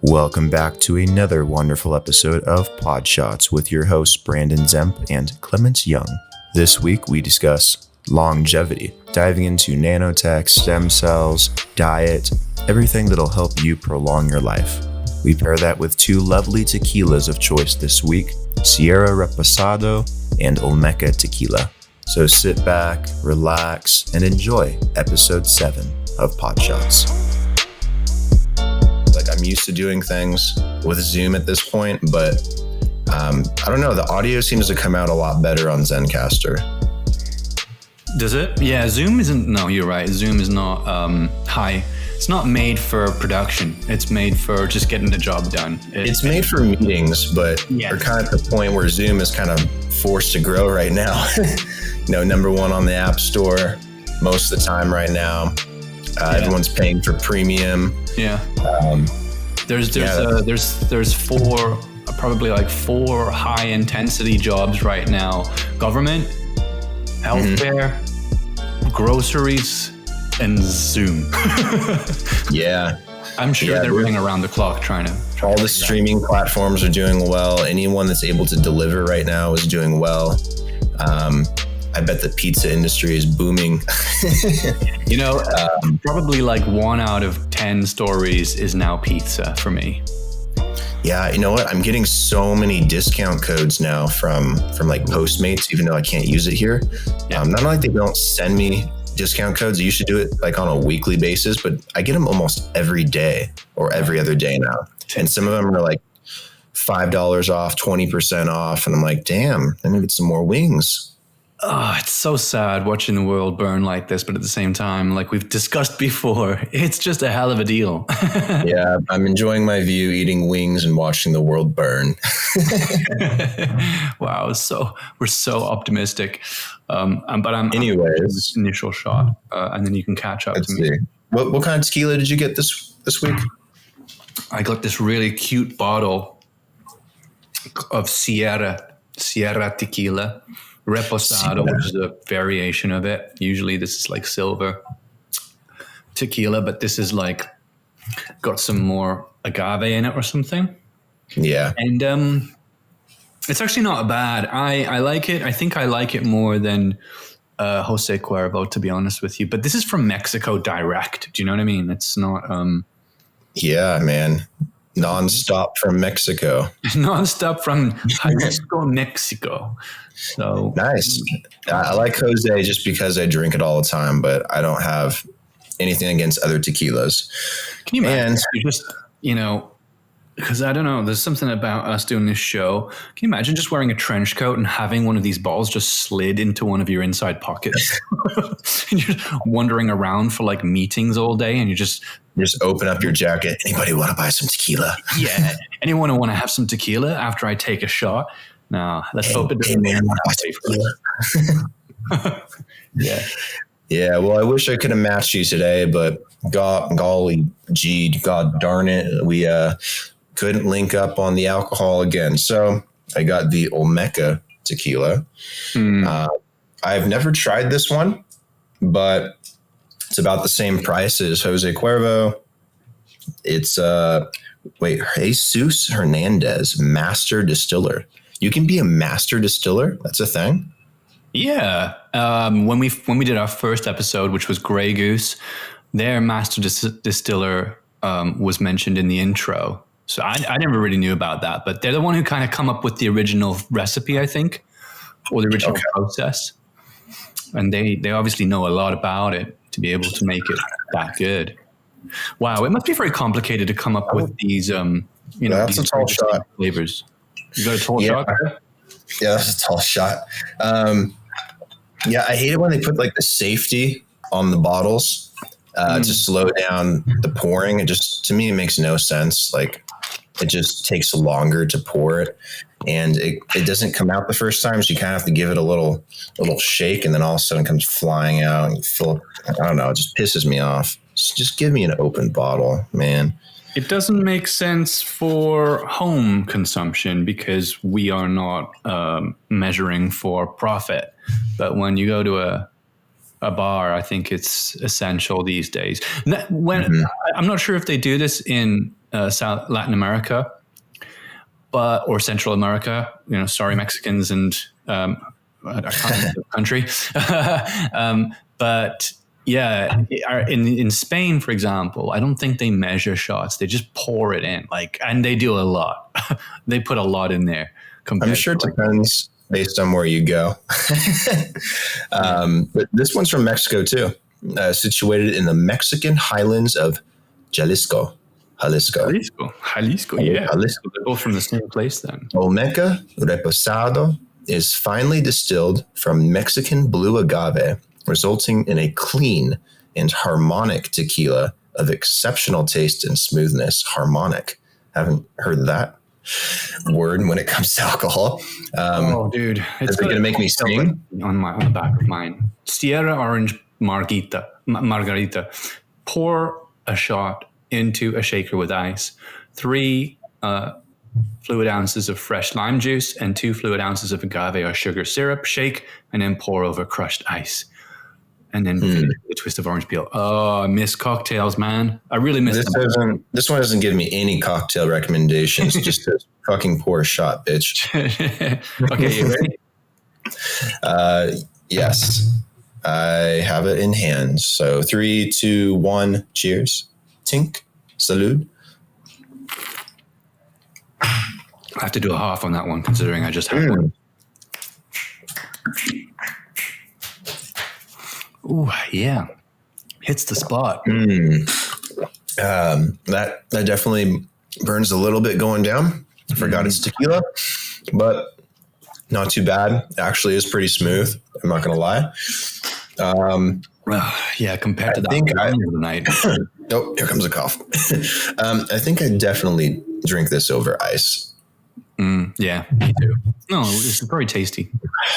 Welcome back to another wonderful episode of Podshots with your hosts Brandon Zemp and Clements Young. This week we discuss longevity, diving into nanotech, stem cells, diet, everything that'll help you prolong your life. We pair that with two lovely tequilas of choice this week, Sierra Reposado and Olmeca tequila. So sit back, relax, and enjoy episode 7 of Podshots. I'm used to doing things with Zoom at this point, but I don't know. The audio seems to come out a lot better on Zencastr. Does it? Yeah, Zoom isn't. No, you're right. Zoom is not high. It's not made for production. It's made for just getting the job done. It's made for meetings, but we're kind of at the point where Zoom is kind of forced to grow right now. Number one on the App Store most of the time right now. Everyone's paying for premium. Yeah. There's four, probably like 4 high intensity jobs right now: government, healthcare, groceries, and Zoom. Yeah. I'm sure they're running around the clock trying to. All the streaming platforms are doing well. Anyone that's able to deliver right now is doing well. I bet the pizza industry is booming. Probably like 1 out of 10 stories is now pizza for me. Yeah, you know what? I'm getting so many discount codes now from like Postmates, even though I can't use it here. Yeah. Not only they don't send me discount codes, I used to do it like on a weekly basis, but I get them almost every day or every other day now. And some of them are like $5 off, 20% off. And I'm like, damn, I need to get some more wings. Oh, it's so sad watching the world burn like this, but at the same time, like we've discussed before, it's just a hell of a deal. Yeah, I'm enjoying my view, eating wings and watching the world burn. Wow, we're so optimistic. Anyways, initial shot, and then you can catch up to me. See. What kind of tequila did you get this week? I got this really cute bottle of Sierra tequila. Reposado, which is a variation of it. Usually this is like silver tequila, but this is like got some more agave in it or something. Yeah. And it's actually not bad. I like it. I think I like it more than Jose Cuervo, to be honest with you. But this is from Mexico direct. Do you know what I mean? It's not... Yeah, man. Non-stop from Mexico. Non-stop from Jalisco, Mexico. So nice. I like Jose just because I drink it all the time, but I don't have anything against other tequilas. Can you imagine? Because I don't know, there's something about us doing this show. Can you imagine just wearing a trench coat and having one of these balls just slid into one of your inside pockets? And you're just wandering around for like meetings all day, and you just open up your jacket. Anybody want to buy some tequila? Yeah. Anyone want to have some tequila after I take a shot? No, let's hope it doesn't. Man, Yeah. Yeah. Well, I wish I could have matched you today, but God darn it, we couldn't link up on the alcohol again. So I got the Olmeca tequila. I've never tried this one, but it's about the same price as Jose Cuervo. It's Jesus Hernandez, master distiller. You can be a master distiller. That's a thing. Yeah. When we did our first episode, which was Grey Goose, their master distiller was mentioned in the intro. So I never really knew about that, but they're the one who kind of come up with the original recipe, I think, or the original process. And they obviously know a lot about it to be able to make it that good. Wow, it must be very complicated to come up with these, that's these a tall shot flavors. You got a tall shot? Yeah, that's a tall shot. I hate it when they put like the safety on the bottles to slow down the pouring. To me, it makes no sense. Like it just takes longer to pour it, and it doesn't come out the first time. So you kind of have to give it a little shake, and then all of a sudden it comes flying out. And you feel, I don't know, it just pisses me off. Just give me an open bottle, man. It doesn't make sense for home consumption because we are not measuring for profit. But when you go to a bar, I think it's essential these days. I'm not sure if they do this in South Latin America, or Central America. Sorry, Mexicans and I can't remember the country. But yeah, in Spain, for example, I don't think they measure shots. They just pour it in, and they do a lot. They put a lot in there. I'm sure it depends based on where you go. But this one's from Mexico too, situated in the Mexican highlands of Jalisco. Yeah. Jalisco. They're both from the same place then. Olmeca Reposado is finely distilled from Mexican blue agave, resulting in a clean and harmonic tequila of exceptional taste and smoothness. Harmonic. Haven't heard that word when it comes to alcohol. Dude. Is it going to make me sing? On the back of mine. Sierra Orange Margarita. Pour a shot into a shaker with ice. 3 fluid ounces of fresh lime juice and 2 fluid ounces of agave or sugar syrup. Shake and then pour over crushed ice. And then a twist of orange peel. Oh, I miss cocktails, man. I really miss them. This one doesn't give me any cocktail recommendations. It just says fucking pour a shot, bitch. Okay, you ready? Yes. I have it in hand. So 3, 2, 1, cheers. Tink. Salud. I have to do a half on that one, considering I just had one. Ooh, yeah. Hits the spot. That definitely burns a little bit going down. I forgot it's tequila, but not too bad. Actually is pretty smooth. I'm not going to lie. Yeah, compared to that of the night. Oh, here comes a cough. I think I definitely drink this over ice. Yeah, me too. No, it's very tasty.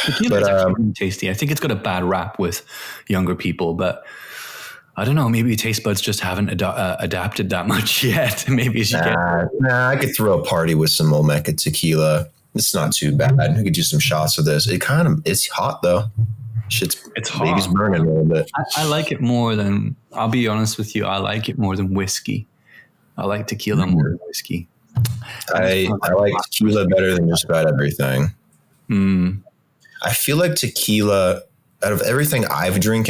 Tequila is actually really tasty. I think it's got a bad rap with younger people, but I don't know. Maybe taste buds just haven't adapted that much yet. Maybe I could throw a party with some Olmeca tequila. It's not too bad. I could do some shots of this. It's hot though. It's hot. Baby's burning a little bit. I like it more than, I'll be honest with you, I like it more than whiskey. I like tequila more than whiskey. I like tequila better than just about everything. I feel like tequila, out of everything I've drunk,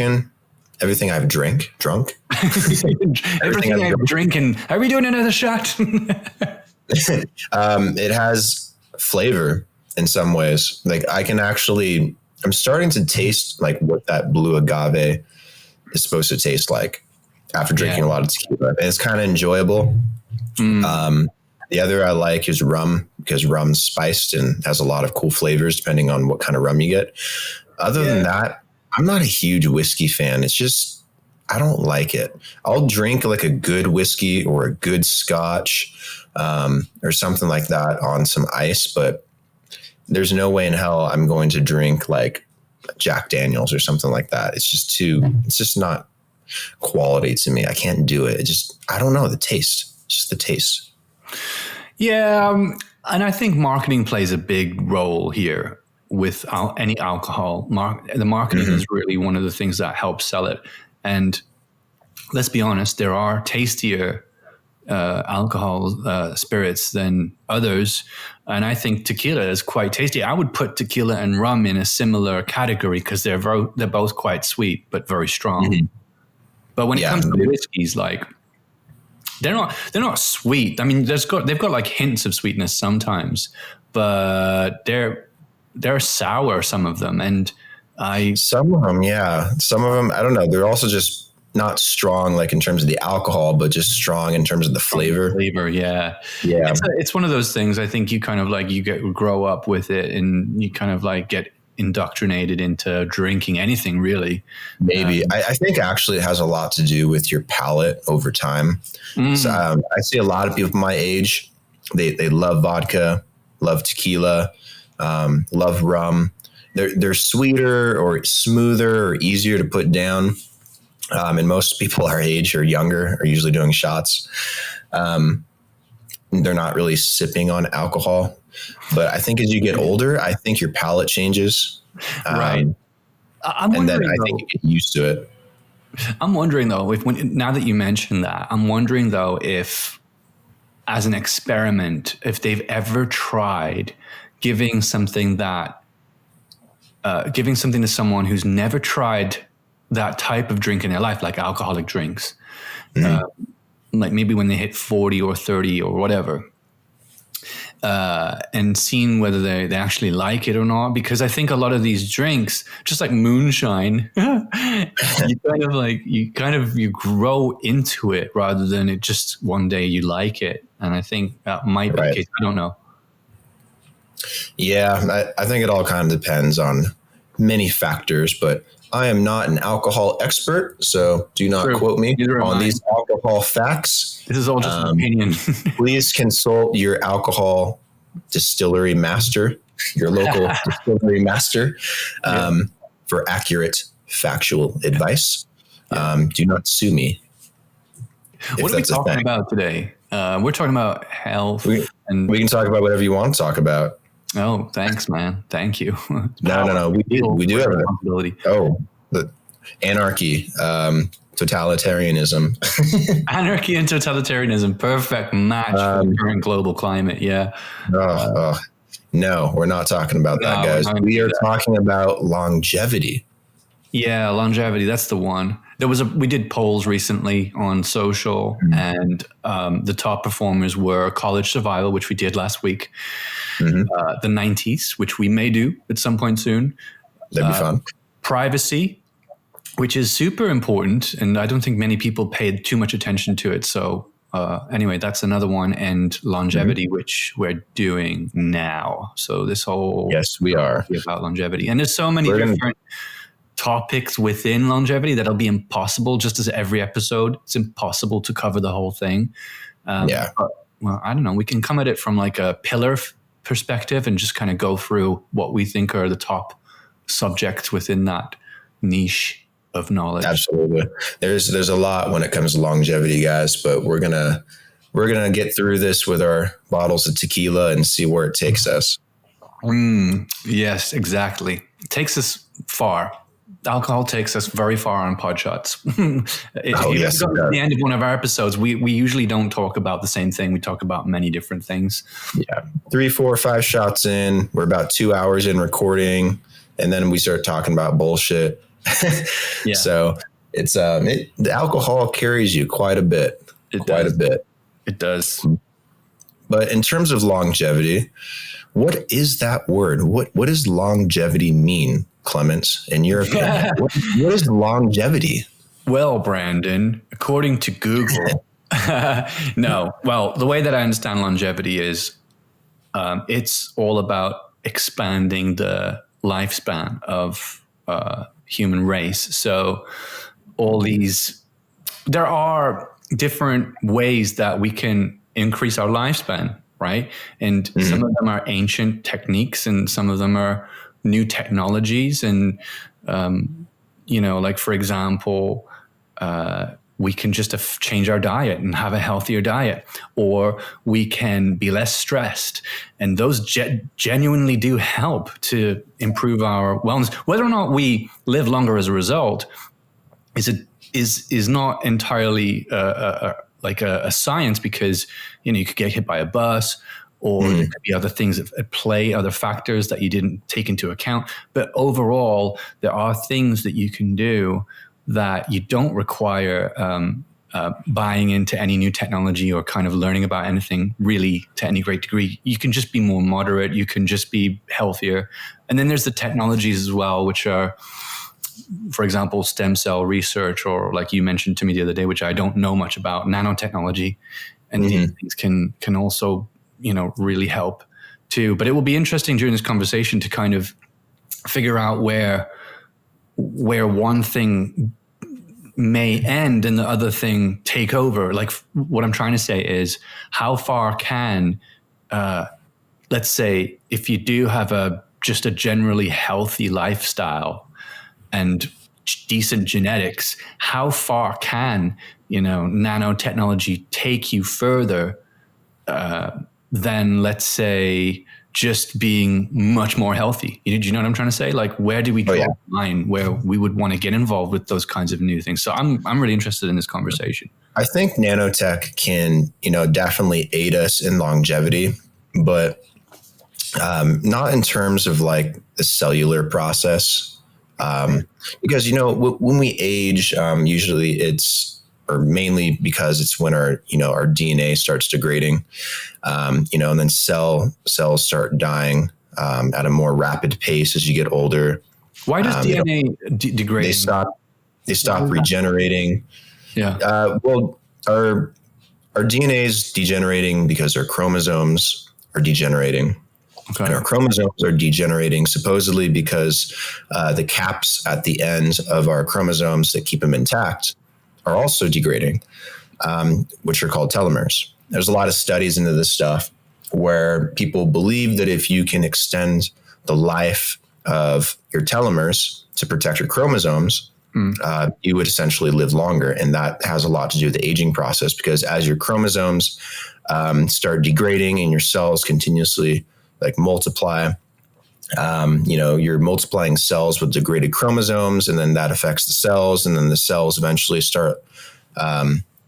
everything I've drinking. Are we doing another shot? It has flavor in some ways. Like I'm starting to taste like what that blue agave is supposed to taste like after drinking a lot of tequila. And it's kind of enjoyable. The other I like is rum, because rum's spiced and has a lot of cool flavors depending on what kind of rum you get. Other than that, I'm not a huge whiskey fan. It's just, I don't like it. I'll drink like a good whiskey or a good scotch or something like that on some ice, but there's no way in hell I'm going to drink like Jack Daniels or something like that. It's just not quality to me. I can't do it. I don't know, the taste. It's just the taste. Yeah. And I think marketing plays a big role here with any alcohol. The marketing is really one of the things that helps sell it. And let's be honest, there are tastier alcohol spirits than others. And I think tequila is quite tasty. I would put tequila and rum in a similar category because they're both quite sweet, but very strong. But when it comes to whiskeys, like they're not sweet. I mean, they've got like hints of sweetness sometimes, but they're sour, some of them. And some of them, I don't know. They're also just not strong, like in terms of the alcohol, but just strong in terms of the flavor. Yeah. It's one of those things. I think you kind of like grow up with it, and you kind of like get indoctrinated into drinking anything really. Maybe I think actually it has a lot to do with your palate over time. So I see a lot of people my age. They love vodka, love tequila, love rum. They're sweeter or smoother or easier to put down. And most people our age or younger are usually doing shots. They're not really sipping on alcohol. But I think as you get older, I think your palate changes. Right. And then I think you get used to it. I'm wondering though, now that you mentioned that, I'm wondering though if as an experiment if they've ever tried giving something to someone who's never tried that type of drink in their life, like alcoholic drinks, like maybe when they hit 40 or 30 or whatever, and seeing whether they actually like it or not. Because I think a lot of these drinks, just like moonshine, you grow into it rather than it just one day you like it. And I think that might be the case. I don't know. Yeah, I think it all kind of depends on many factors, but I am not an alcohol expert, so do not quote me on these alcohol facts. This is all just an opinion. Please consult your alcohol distillery master, your local distillery master, for accurate factual advice. Do not sue me. What are we talking about today? We're talking about health. We can talk about whatever you want to talk about. Oh, thanks, man. Thank you. No. We do have a responsibility. The anarchy, totalitarianism. Anarchy and totalitarianism. Perfect match for the current global climate. Yeah. No, we're not talking about that, guys. We are talking about longevity. Yeah, longevity. That's the one. We did polls recently on social, and the top performers were college survival, which we did last week, the 90s, which we may do at some point soon. That'd be fun. Privacy, which is super important, and I don't think many people paid too much attention to it. So anyway, that's another one. And longevity, which we're doing now. So this whole we are about longevity, and there's so many different topics within longevity that'll be impossible. Just as every episode, it's impossible to cover the whole thing. But, well, I don't know. We can come at it from like a pillar perspective and just kind of go through what we think are the top subjects within that niche of knowledge. Absolutely. There's a lot when it comes to longevity, guys, but we're gonna get through this with our bottles of tequila and see where it takes us. Yes, exactly. It takes us far. Alcohol takes us very far on Podshots. If you go to the end of one of our episodes, we usually don't talk about the same thing. We talk about many different things. Yeah. 3, 4, 5 shots in. We're about 2 hours in recording, and then we start talking about bullshit. So it's the alcohol carries you quite a bit. It does. But in terms of longevity, what is that word? What does longevity mean, Clements, in your opinion? What is longevity? Well, Brandon, according to Google, no. Well, the way that I understand longevity is it's all about expanding the lifespan of human race. So there are different ways that we can increase our lifespan, right? And some of them are ancient techniques and some of them are new technologies. And, like, for example, we can just change our diet and have a healthier diet, or we can be less stressed. And those genuinely do help to improve our wellness. Whether or not we live longer as a result is not entirely like a science, because, you could get hit by a bus, or there could be other things at play, other factors that you didn't take into account. But overall, there are things that you can do that you don't require buying into any new technology or kind of learning about anything really to any great degree. You can just be more moderate. You can just be healthier. And then there's the technologies as well, which are, for example, stem cell research, or like you mentioned to me the other day, which I don't know much about, nanotechnology. And these things can also, really help too. But it will be interesting during this conversation to kind of figure out where one thing may end and the other thing take over. Like, what I'm trying to say is, how far can, let's say, if you do have just a generally healthy lifestyle and decent genetics, how far can, nanotechnology take you further than, let's say, just being much more healthy? Do you know what I'm trying to say? Like, where do we draw the line where we would want to get involved with those kinds of new things? So I'm really interested in this conversation. I think nanotech can, definitely aid us in longevity, but not in terms of like the cellular process. Because, when we age, usually or mainly because it's when our DNA starts degrading, and then cells start dying at a more rapid pace as you get older. Why does DNA degrade? They stop regenerating. Yeah. Well, our DNA is degenerating because our chromosomes are degenerating. Okay. And our chromosomes are degenerating supposedly because the caps at the end of our chromosomes that keep them intact are also degrading, which are called telomeres. There's a lot of studies into this stuff where people believe that if you can extend the life of your telomeres to protect your chromosomes, you would essentially live longer. And that has a lot to do with the aging process, because as your chromosomes start degrading and your cells continuously like multiply, you're multiplying cells with degraded chromosomes, and then that affects the cells, and then the cells eventually start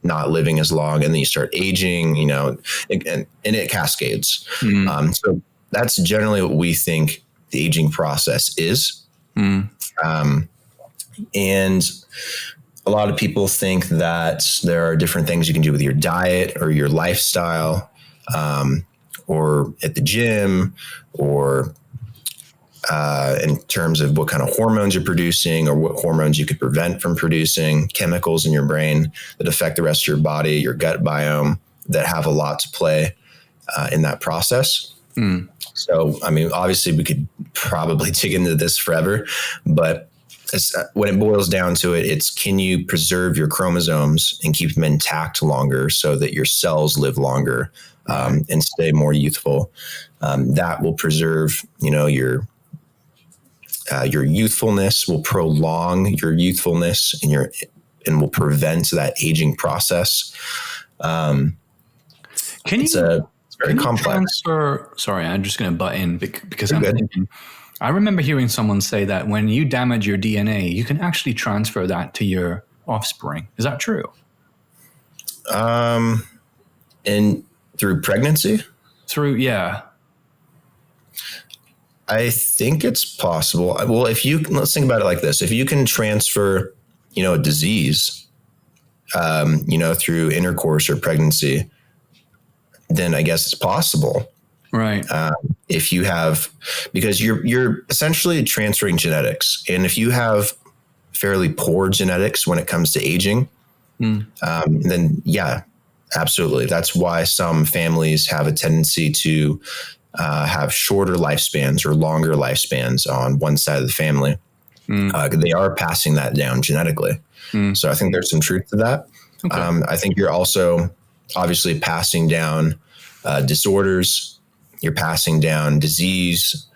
not living as long, and then you start aging, and it cascades. So that's generally what we think the aging process is. And a lot of people think that there are different things you can do with your diet or your lifestyle, or at the gym, or in terms of what kind of hormones you're producing, or what hormones you could prevent from producing, chemicals in your brain that affect the rest of your body, your gut biome, that have a lot to play in that process. So, I mean, obviously we could probably dig into this forever, but when it boils down to it, it's, can you preserve your chromosomes and keep them intact longer so that your cells live longer and stay more youthful? That will preserve, your youthfulness, will prolong your youthfulness, and will prevent that aging process. It's very complex. Sorry, I'm just going to butt in because You're I'm good. thinking. I remember hearing someone say that when you damage your DNA, you can actually transfer that to your offspring. Is that true? And through pregnancy? Yeah. I think it's possible. Well, let's think about it like this. If you can transfer, a disease, through intercourse or pregnancy, then I guess it's possible. Right. If you have, because you're essentially transferring genetics. And if you have fairly poor genetics when it comes to aging, then yeah, absolutely. That's why some families have a tendency to have shorter lifespans or longer lifespans on one side of the family. They are passing that down genetically. So I think there's some truth to that. Okay. I think you're also obviously passing down disorders. You're passing down disease,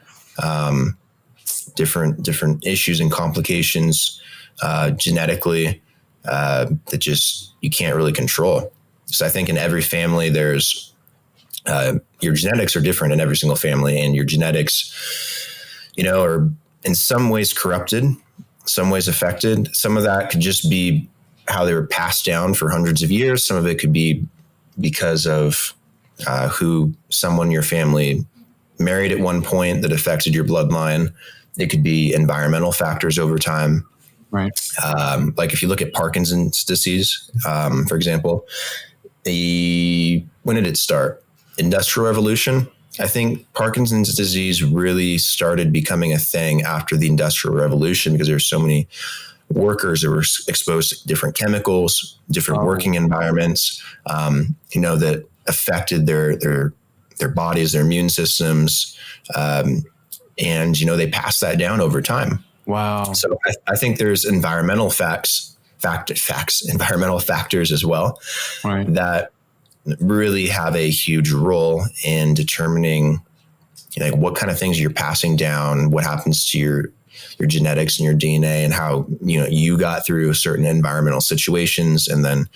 different issues and complications genetically that just you can't really control. So I think in every family, there's your genetics are different in every single family, and your genetics, are in some ways corrupted, some ways affected. Some of that could just be how they were passed down for hundreds of years. Some of it could be because of who someone in your family married at one point that affected your bloodline. It could be environmental factors over time. Right. Like if you look at Parkinson's disease, for example, when did it start? Industrial Revolution. I think Parkinson's disease really started becoming a thing after the Industrial Revolution, because there's so many workers that were exposed to different chemicals, different working environments, that affected their bodies, their immune systems. And, they pass that down over time. Wow. So I think there's environmental environmental factors as well, right, that really have a huge role in determining, what kind of things you're passing down, what happens to your genetics and your DNA, and how, you got through certain environmental situations. And then,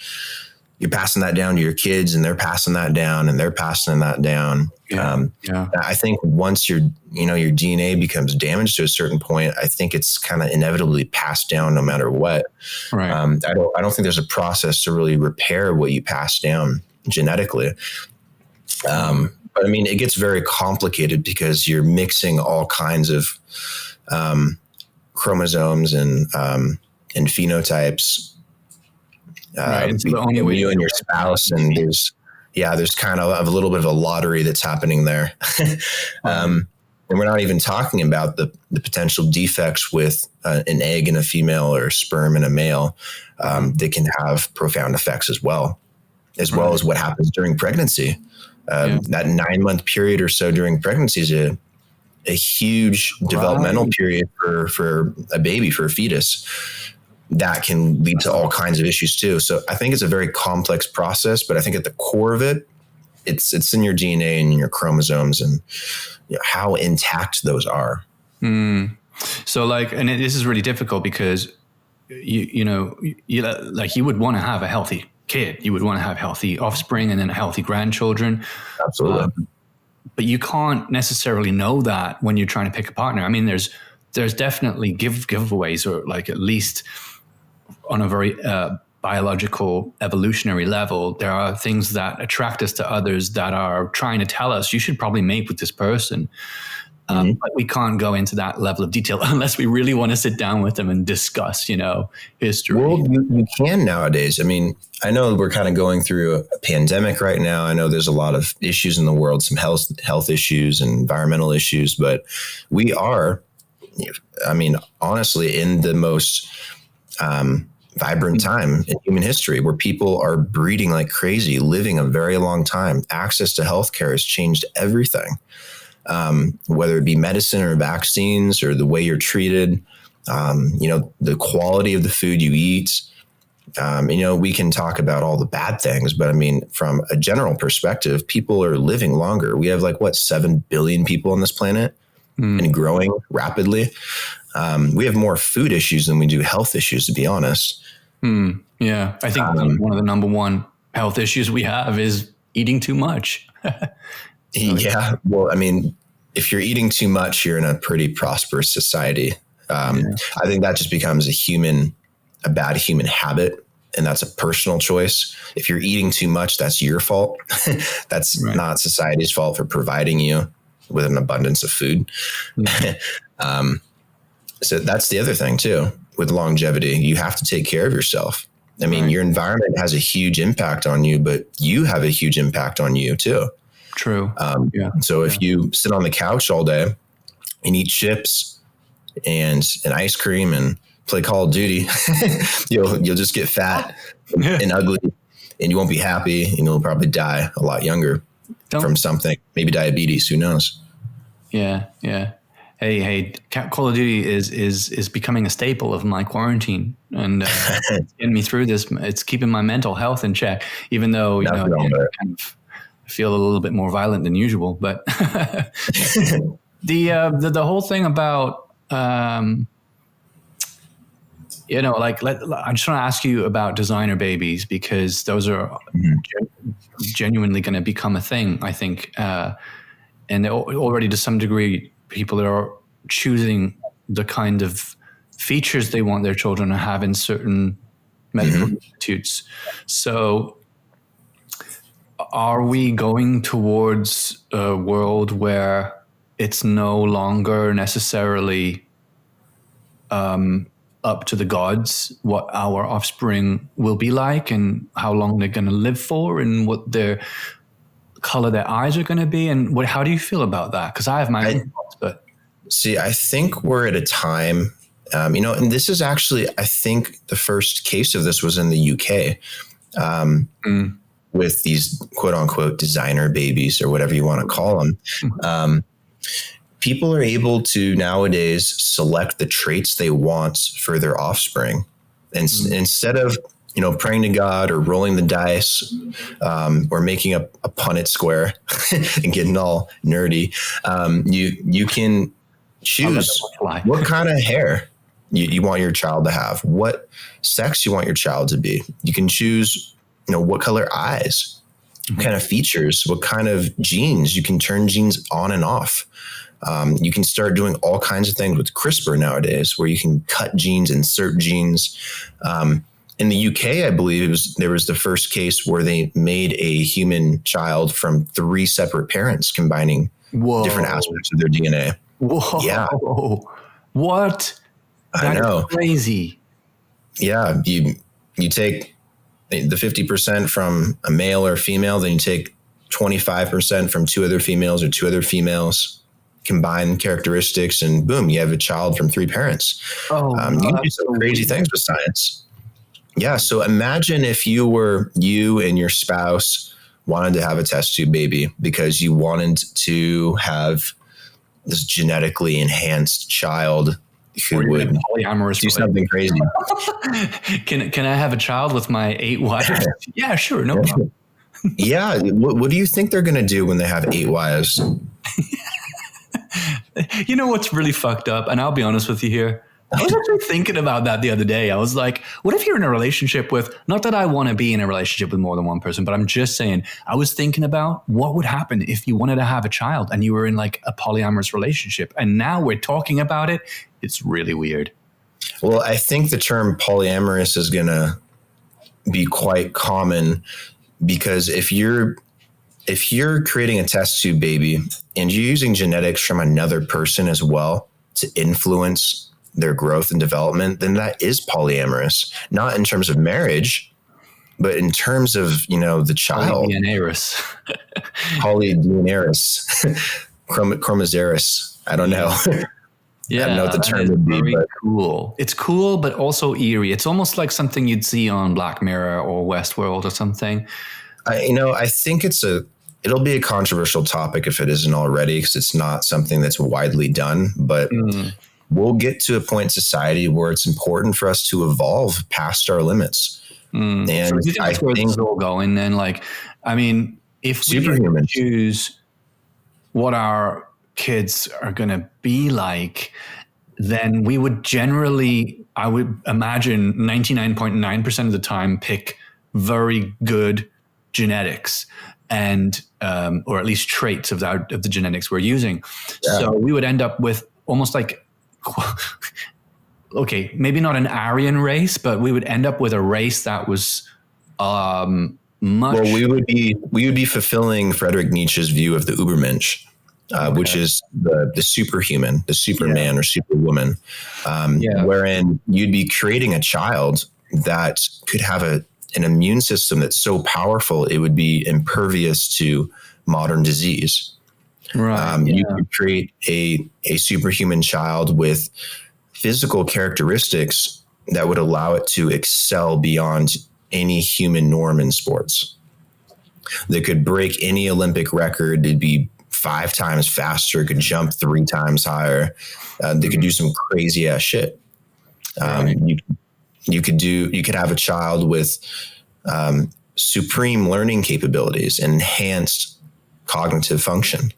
you're passing that down to your kids, and they're passing that down, and they're passing that down. I think once your DNA becomes damaged to a certain point, I think it's kind of inevitably passed down no matter what. Right. I don't think there's a process to really repair what you pass down genetically. But I mean, it gets very complicated because you're mixing all kinds of chromosomes and phenotypes. It's the only way you and your spouse, and there's kind of a little bit of a lottery that's happening there. And we're not even talking about the potential defects with an egg in a female or sperm in a male that can have profound effects as well as what happens during pregnancy. That 9-month period or so during pregnancy is a huge developmental period for a baby, for a fetus. That can lead to all kinds of issues too. So I think it's a very complex process, but I think at the core of it, it's in your DNA and in your chromosomes and how intact those are. So this is really difficult because you would want to have a healthy kid. You would want to have healthy offspring and then healthy grandchildren. Absolutely. But you can't necessarily know that when you're trying to pick a partner. I mean, there's definitely giveaways, or like at least on a very biological evolutionary level, there are things that attract us to others that are trying to tell us you should probably mate with this person. But we can't go into that level of detail unless we really want to sit down with them and discuss, history. Well, you can nowadays. I mean, I know we're kind of going through a pandemic right now. I know there's a lot of issues in the world, some health issues and environmental issues, but we are, I mean, honestly, in the most vibrant time in human history, where people are breeding like crazy, living a very long time. Access to healthcare has changed everything. Whether it be medicine or vaccines or the way you're treated, the quality of the food you eat. We can talk about all the bad things, but I mean, from a general perspective, people are living longer. We have 7 billion people on this planet and growing rapidly. We have more food issues than we do health issues, to be honest. Yeah. I think one of the number one health issues we have is eating too much. Yeah. Well, I mean, if you're eating too much, you're in a pretty prosperous society. I think that just becomes a bad human habit, and that's a personal choice. If you're eating too much, that's your fault. That's not society's fault for providing you with an abundance of food. So that's the other thing too, with longevity. You have to take care of yourself. I mean, your environment has a huge impact on you, but you have a huge impact on you too. True. So if you sit on the couch all day and eat chips and ice cream and play Call of Duty, you'll just get fat and ugly, and you won't be happy, and you'll probably die a lot younger from something, maybe diabetes, who knows? Yeah. Hey, Call of Duty is becoming a staple of my quarantine, and it's getting me through this. It's keeping my mental health in check, even though, I kind of feel a little bit more violent than usual. But the whole thing about, I just want to ask you about designer babies, because those are genuinely going to become a thing, I think. And already to some degree, people are choosing the kind of features they want their children to have in certain medical institutes. So are we going towards a world where it's no longer necessarily up to the gods what our offspring will be like and how long they're going to live for and what their color their eyes are going to be? And how do you feel about that? Because I have my own thoughts, but see, I think we're at a time, and this is actually, I think the first case of this was in the UK, with these quote unquote designer babies or whatever you want to call them. People are able to nowadays select the traits they want for their offspring. And instead of, praying to God or rolling the dice, or making a Punnett square and getting all nerdy, you can choose what kind of hair you want your child to have, what sex you want your child to be. You can choose what color eyes, what kind of features, what kind of genes. You can turn genes on and off. You can start doing all kinds of things with CRISPR nowadays, where you can cut genes, insert genes. In the UK, I believe there was the first case where they made a human child from 3 separate parents, combining different aspects of their DNA. Whoa. Yeah. What? I know. Is crazy. Yeah. You take the 50% from a male or female, then you take 25% from 2 other females or 2 other females, combine characteristics, and boom, you have a child from 3 parents. You can do some crazy things with science. Yeah. So imagine if you and your spouse wanted to have a test tube baby because you wanted to have this genetically enhanced child who would polyamorous do something crazy. Can I have a child with my 8 wives? Yeah, sure. No problem. Yeah. What do you think they're going to do when they have 8 wives? You know what's really fucked up? And I'll be honest with you here. I was actually thinking about that the other day. I was like, what if you're in a relationship with, not that I want to be in a relationship with more than one person, but I'm just saying, I was thinking about what would happen if you wanted to have a child and you were in like a polyamorous relationship. And now we're talking about it. It's really weird. Well, I think the term polyamorous is going to be quite common, because if you're creating a test tube baby and you're using genetics from another person as well to influence their growth and development, then that is polyamorous, not in terms of marriage, but in terms of, the child. Polydnaris, chromosaurus. I don't know. Yeah, I don't know what the term would be. Very cool. It's cool, but also eerie. It's almost like something you'd see on Black Mirror or Westworld or something. I think it'll be a controversial topic if it isn't already, because it's not something that's widely done, but we'll get to a point in society where it's important for us to evolve past our limits. And so you think that's where this is all going then? Like, I mean, if we choose what our kids are going to be like, then we would generally, I would imagine 99.9% of the time, pick very good genetics and, or at least traits of the genetics we're using. Yeah. So we would end up with almost like, okay, maybe not an Aryan race, but we would end up with a race that was much. Well, we would be fulfilling Friedrich Nietzsche's view of the Übermensch, which is the superhuman, the Superman or Superwoman, wherein you'd be creating a child that could have an immune system that's so powerful it would be impervious to modern disease. Right. You could create a superhuman child with physical characteristics that would allow it to excel beyond any human norm in sports. They could break any Olympic record. They'd be 5 times faster, could jump 3 times higher. They could do some crazy ass shit. You could have a child with supreme learning capabilities, enhanced cognitive function.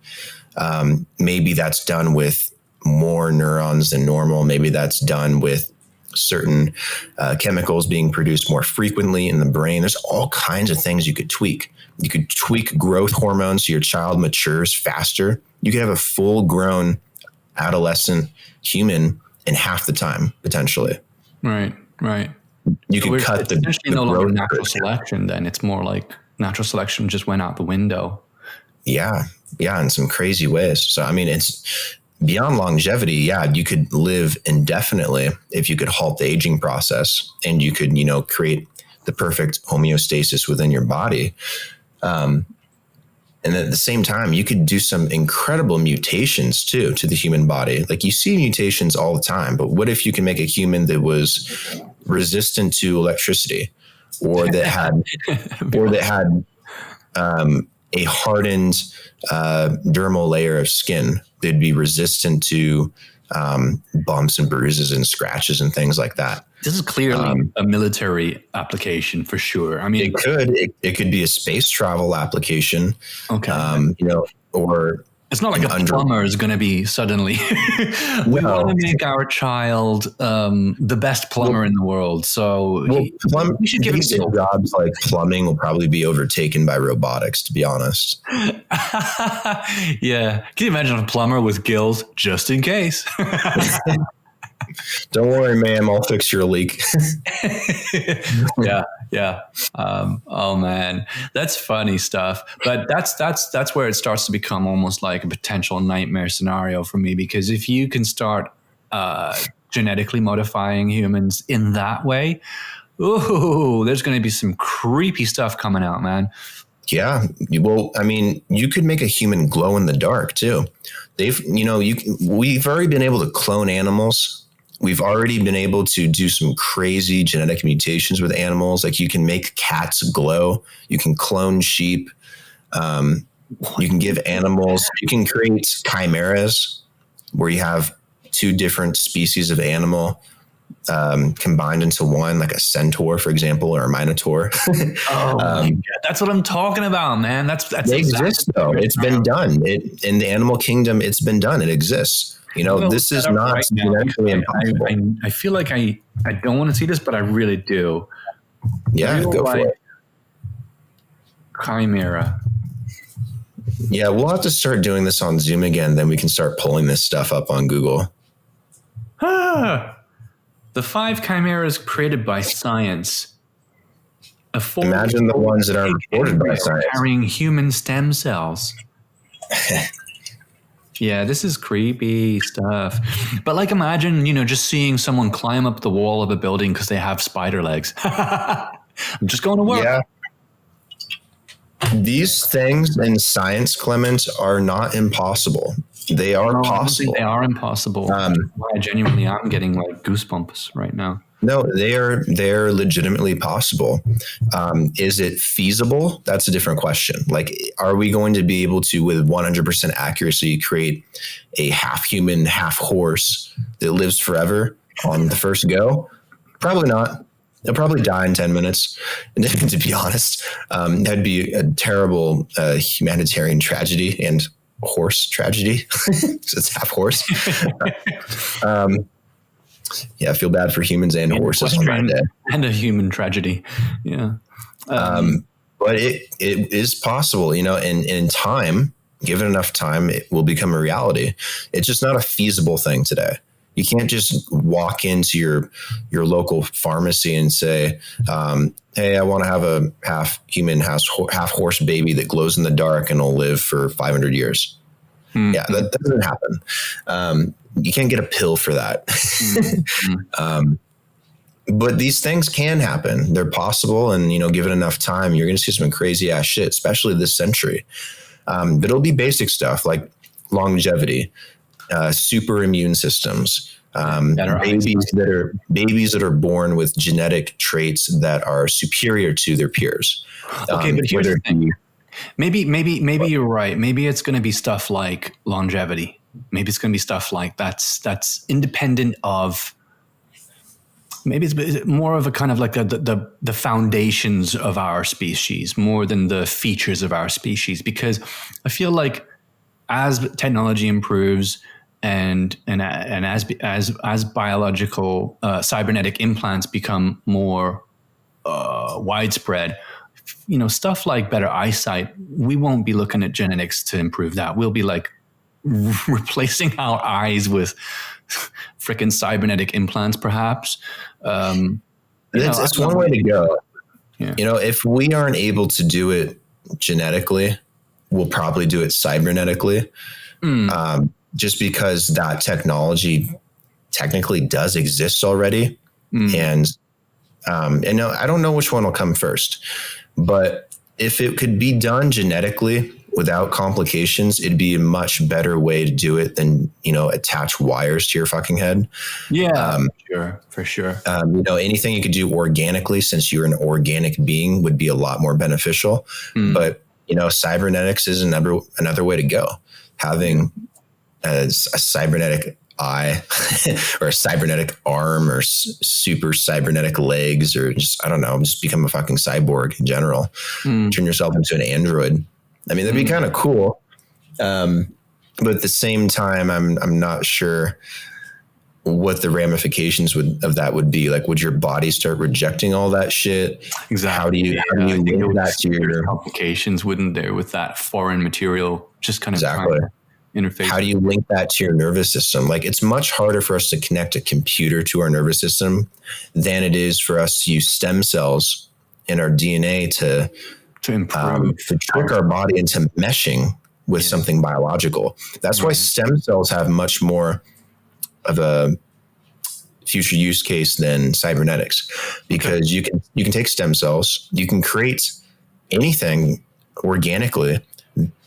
Maybe that's done with more neurons than normal. Maybe that's done with certain chemicals being produced more frequently in the brain. There's all kinds of things you could tweak. You could tweak growth hormones so your child matures faster. You could have a full-grown adolescent human in half the time, potentially. Right. You could cut the no longer natural selection. Then it's more like natural selection just went out the window. Yeah, in some crazy ways. So, I mean, it's beyond longevity. Yeah, you could live indefinitely if you could halt the aging process and you could, create the perfect homeostasis within your body. And at the same time, you could do some incredible mutations too to the human body. Like you see mutations all the time, but what if you can make a human that was resistant to electricity, or that had, a hardened dermal layer of skin that'd be resistant to bumps and bruises and scratches and things like that. This is clearly a military application for sure. I mean, it could be a space travel application. Okay. Or It's not like a plumber is going to be suddenly, we want to make our child the best plumber in the world. So we should give him jobs like plumbing will probably be overtaken by robotics, to be honest. Yeah. Can you imagine a plumber with gills just in case? Don't worry, ma'am. I'll fix your leak. Yeah. Oh man, that's funny stuff. But that's where it starts to become almost like a potential nightmare scenario for me, because if you can start genetically modifying humans in that way, ooh, there's going to be some creepy stuff coming out, man. Yeah. Well, I mean, you could make a human glow in the dark too. We've already been able to clone animals. We've already been able to do some crazy genetic mutations with animals. Like you can make cats glow. You can clone sheep. You can give animals, you can create chimeras where you have two different species of animal combined into one, like a centaur, for example, or a minotaur. That's what I'm talking about, man. That's they exist though. It's been done. In the animal kingdom, it's been done. It exists. This is not genetically impossible. I feel like I don't want to see this, but I really do. Yeah, go for it. Chimera. Yeah, we'll have to start doing this on Zoom again. Then we can start pulling this stuff up on Google. The 5 chimeras created by science. Imagine the ones that aren't reported by science. Carrying human stem cells. Yeah, this is creepy stuff. But like, imagine, just seeing someone climb up the wall of a building because they have spider legs. I'm just going to work. Yeah. These things in science, Clement, are not impossible. They are possible. They are impossible. I genuinely am getting like goosebumps right now. No, they're legitimately possible. Is it feasible? That's a different question. Like, are we going to be able to, with 100% accuracy, create a half human, half horse that lives forever on the first go? Probably not. They'll probably die in 10 minutes. And to be honest, that'd be a terrible humanitarian tragedy and horse tragedy. So it's half horse. Yeah, I feel bad for humans and horses on that day. And a human tragedy. Yeah. But it is possible, and in time, given enough time, it will become a reality. It's just not a feasible thing today. You can't just walk into your local pharmacy and say, hey, I want to have a half human, half horse baby that glows in the dark and will live for 500 years. Mm-hmm. Yeah, that doesn't happen. You can't get a pill for that. Mm-hmm. But these things can happen. They're possible. And, given enough time, you're going to see some crazy ass shit, especially this century. But it'll be basic stuff like longevity, super immune systems, babies that are born with genetic traits that are superior to their peers. Okay, but here's the thing. Maybe you're right. Maybe it's going to be stuff like longevity. Maybe it's going to be stuff like that's independent of. Maybe it's more of a kind of like the foundations of our species more than the features of our species, because I feel like as technology improves and as biological cybernetic implants become more widespread, stuff like better eyesight, we won't be looking at genetics to improve that. We'll be like replacing our eyes with freaking cybernetic implants, perhaps. It's one way to go. Yeah. If we aren't able to do it genetically, we'll probably do it cybernetically. Just because that technology technically does exist already. And I don't know which one will come first, but if it could be done genetically without complications, it'd be a much better way to do it than, attach wires to your fucking head. Yeah, for sure. Anything you could do organically, since you're an organic being, would be a lot more beneficial. But, cybernetics is another way to go. Having a cybernetic eye or a cybernetic arm or super cybernetic legs, or just become a fucking cyborg in general. Turn yourself into an android. I mean, that'd be kind of cool. But at the same time, I'm not sure what the ramifications of that would be. Like, would your body start rejecting all that shit? Exactly. How do you link that to your complications, wouldn't there, with that foreign material just kind of exactly interface? How do you link that to your nervous system? Like, it's much harder for us to connect a computer to our nervous system than it is for us to use stem cells in our DNA to improve, to trick our body into meshing with something biological. That's why stem cells have much more of a future use case than cybernetics, because you can take stem cells, you can create anything organically,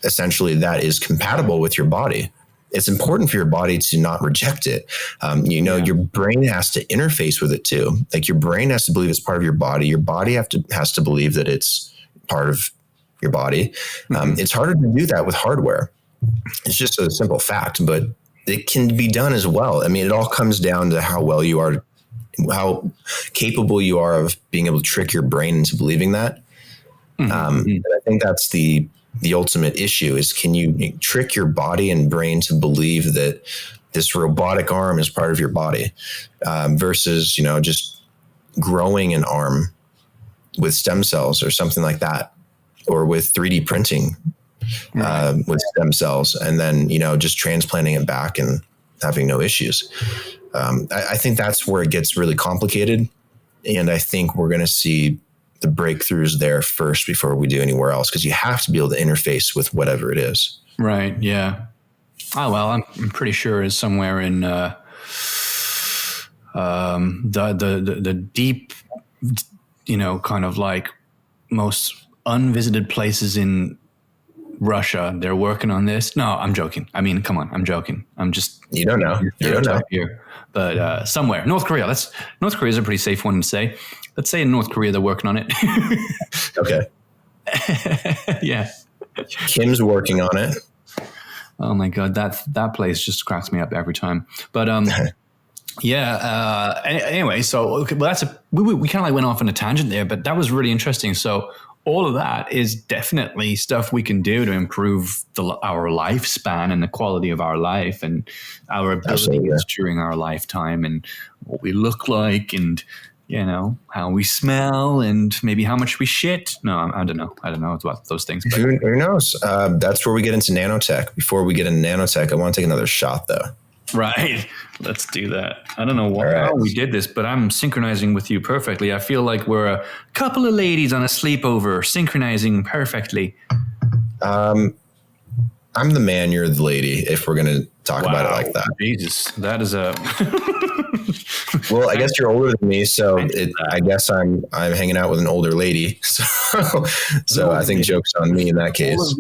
essentially, that is compatible with your body. It's important for your body to not reject it. Your brain has to interface with it too. Like, your brain has to believe it's part of your body. Your body has to believe that it's part of your body. It's harder to do that with hardware. It's just a simple fact, but it can be done as well. I mean, it all comes down to how well you are, how capable you are of being able to trick your brain into believing that. And I think that's the ultimate issue is, can you trick your body and brain to believe that this robotic arm is part of your body, versus, just growing an arm with stem cells or something like that, or with 3D printing with stem cells, and then, just transplanting it back and having no issues. I think that's where it gets really complicated. And I think we're going to see the breakthroughs there first before we do anywhere else, because you have to be able to interface with whatever it is. Right. Yeah. Oh, well, I'm pretty sure it's somewhere in the deep, kind of like most unvisited places in Russia. They're working on this. No, I'm joking. I mean, come on, I'm joking. I'm just, you don't know here, but somewhere, North Korea. North Korea is a pretty safe one to say. Let's say in North Korea they're working on it. Okay. Yeah. Kim's working on it. Oh my God, that place just cracks me up every time. But yeah. Anyway, so we kind of like went off on a tangent there, but that was really interesting. So all of that is definitely stuff we can do to improve our lifespan and the quality of our life and our abilities during our lifetime, and what we look like, and how we smell, and maybe how much we shit. No, I don't know. I don't know about those things. But. Who knows? That's where we get into nanotech. Before we get into nanotech, I want to take another shot, though. Right. Let's do that. I don't know how we did this, but I'm synchronizing with you perfectly. I feel like we're a couple of ladies on a sleepover, synchronizing perfectly. I'm the man, you're the lady, if we're going to talk about it like that. Jesus, that is a... Well, I guess you're older than me, so I guess I'm hanging out with an older lady. So I think joke's on me in that case.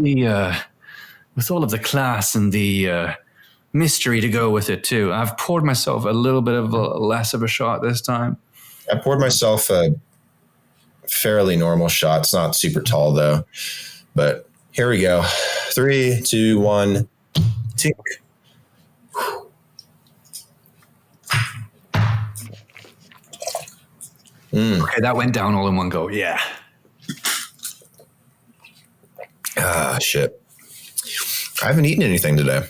With all of the class and the mystery to go with it too. I've poured myself a little bit of less of a shot this time. I poured myself a fairly normal shot. It's not super tall though, but here we go. 3, 2, 1, tink. Okay, that went down all in one go. Yeah. Shit. I haven't eaten anything today.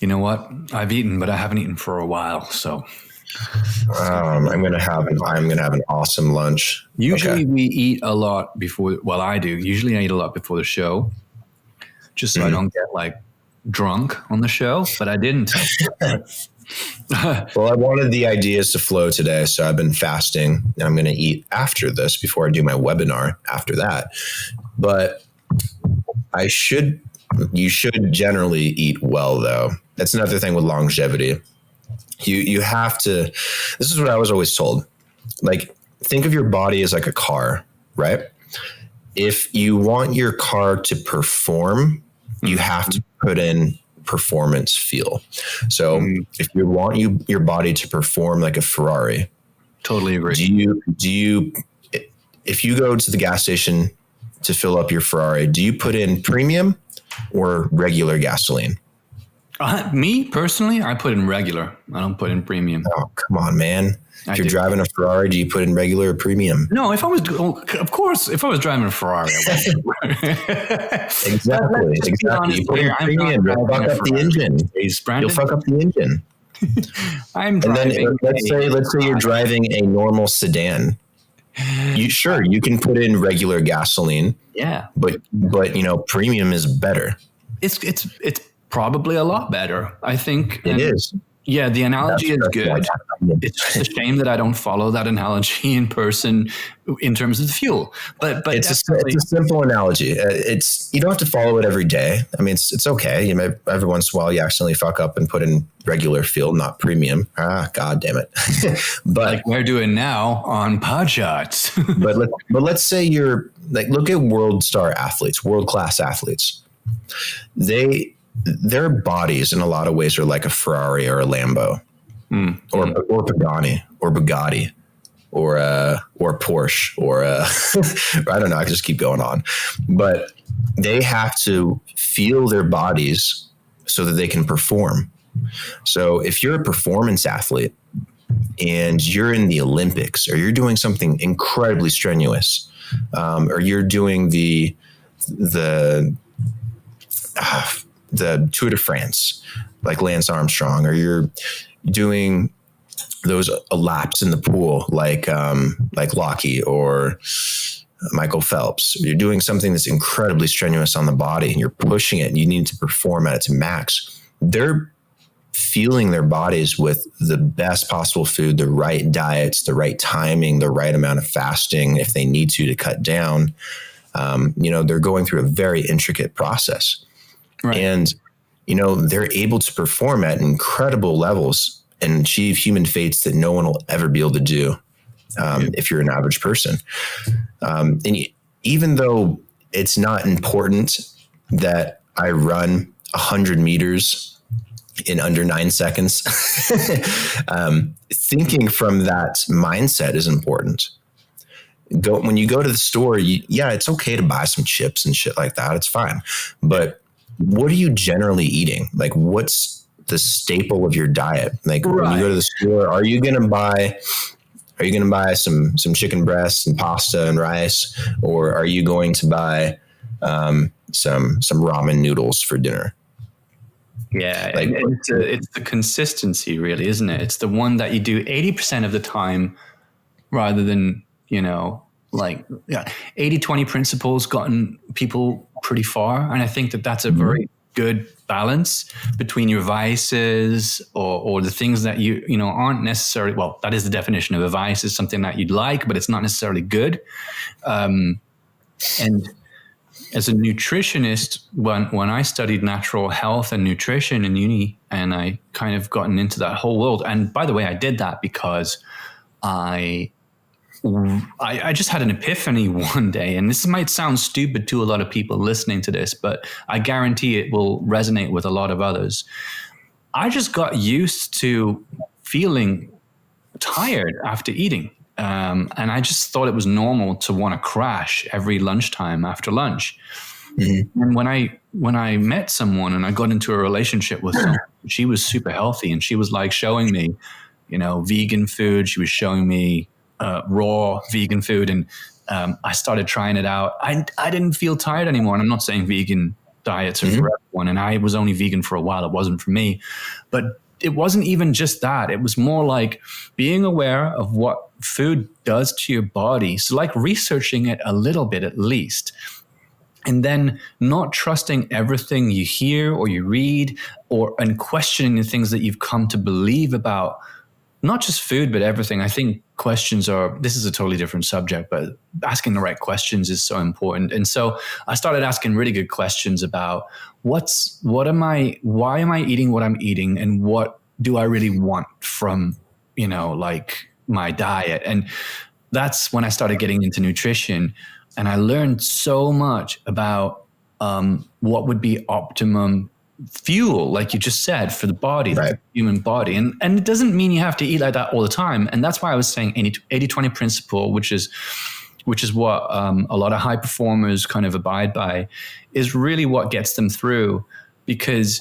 You know what? I've eaten, but I haven't eaten for a while. So I'm gonna have an awesome lunch. Usually we eat a lot before. Well, I do. Usually I eat a lot before the show, just so I don't get like drunk on the show. But I didn't. Well, I wanted the ideas to flow today, so I've been fasting, and I'm going to eat after this before I do my webinar after that. But you should generally eat well, though. That's another thing with longevity. You have to, this is what I was always told. Like, think of your body as like a car, right? If you want your car to perform, you have to put in performance fuel. So if you want your body to perform like a Ferrari, totally agree. Do you, if you go to the gas station to fill up your Ferrari, do you put in premium or regular gasoline? Me personally, I put in regular. I don't put in premium. Oh, come on, man. If you're driving a Ferrari, do you put in regular or premium? No, if I was driving a Ferrari, I would. Exactly. You put in premium, you'll fuck up the engine. You'll fuck up the engine. I'm driving. And then let's say you're driving a normal sedan. You can put in regular gasoline. Yeah. But premium is better. It's probably a lot better, I think. It is. Yeah, the analogy is good. It's just a shame that I don't follow that analogy in person in terms of the fuel. But it's a simple analogy. You don't have to follow it every day. I mean, it's okay. Every once in a while you accidentally fuck up and put in regular fuel, not premium. God damn it! But like we're doing now on Podshots. but let's say you're like, look at world class athletes. Their bodies in a lot of ways are like a Ferrari or a Lambo, or Pagani or Bugatti or Porsche or I don't know. I can just keep going on, but they have to feel their bodies so that they can perform. So if you're a performance athlete and you're in the Olympics or you're doing something incredibly strenuous, or you're doing the Tour de France, like Lance Armstrong, or you're doing those laps in the pool, like Lockie or Michael Phelps. You're doing something that's incredibly strenuous on the body, and you're pushing it, and you need to perform at its max. They're feeling their bodies with the best possible food, the right diets, the right timing, the right amount of fasting if they need to cut down. They're going through a very intricate process. Right. And, they're able to perform at incredible levels and achieve human fates that no one will ever be able to do if you're an average person. And even though it's not important that I run 100 meters in under 9 seconds, thinking from that mindset is important. When you go to the store, it's okay to buy some chips and shit like that. It's fine. But what are you generally eating? Like, what's the staple of your diet? Like, when you go to the store, are you going to buy some chicken breasts and pasta and rice, or are you going to buy some ramen noodles for dinner? Yeah, like, it's the consistency, really, isn't it? It's the one that you do 80% of the time, rather than 80-20 principles gotten people pretty far. And I think that that's a very good balance between your vices or the things that you aren't necessarily, well, that is the definition of a vice, is something that you'd like, but it's not necessarily good. And as a nutritionist, when I studied natural health and nutrition in uni, and I kind of gotten into that whole world. And by the way, I did that because I just had an epiphany one day, and this might sound stupid to a lot of people listening to this, but I guarantee it will resonate with a lot of others. I just got used to feeling tired after eating. And I just thought it was normal to want to crash every lunchtime after lunch. Mm-hmm. And when I met someone and I got into a relationship with someone, she was super healthy, and she was like showing me, vegan food. She was showing me raw vegan food, and I started trying it out. I didn't feel tired anymore, and I'm not saying vegan diets are for everyone, and I was only vegan for a while. It wasn't for me, but it wasn't even just that. It was more like being aware of what food does to your body. So like researching it a little bit at least, and then not trusting everything you hear or you read, and questioning the things that you've come to believe about not just food, but everything. I think this is a totally different subject, but asking the right questions is so important. And so I started asking really good questions about why am I eating what I'm eating, and what do I really want from, my diet? And that's when I started getting into nutrition, and I learned so much about what would be optimum fuel, like you just said, for the body, right, the human body. And it doesn't mean you have to eat like that all the time. And that's why I was saying 80-20 principle, which is what a lot of high performers kind of abide by, is really what gets them through. Because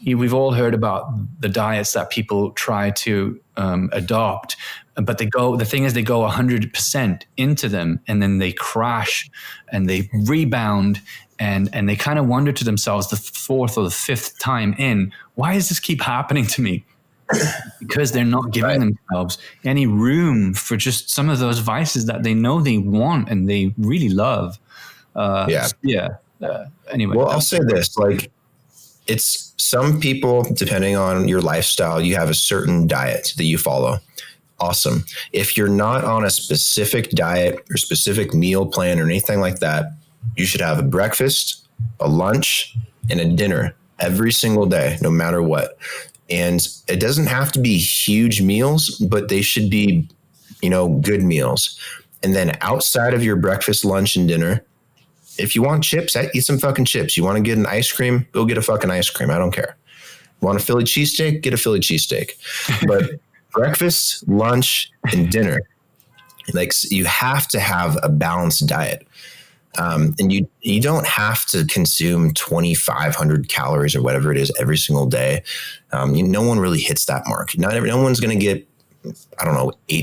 we've all heard about the diets that people try to adopt, but the thing is they go 100% into them and then they crash and they rebound and they kind of wonder to themselves the fourth or the fifth time in, why does this keep happening to me? Because they're not giving themselves any room for just some of those vices that they know they want and they really love. Anyway. Well, I'll say this, like, it's some people, depending on your lifestyle, you have a certain diet that you follow. Awesome. If you're not on a specific diet or specific meal plan or anything like that, you should have a breakfast, a lunch, and a dinner every single day, no matter what. And it doesn't have to be huge meals, but they should be, good meals. And then outside of your breakfast, lunch, and dinner, if you want chips, eat some fucking chips. You want to get an ice cream, go get a fucking ice cream. I don't care. Want a Philly cheesesteak? Get a Philly cheesesteak. But breakfast, lunch, and dinner, like, you have to have a balanced diet. And you don't have to consume 2,500 calories or whatever it is every single day. No one really hits that mark. No one's going to get, 8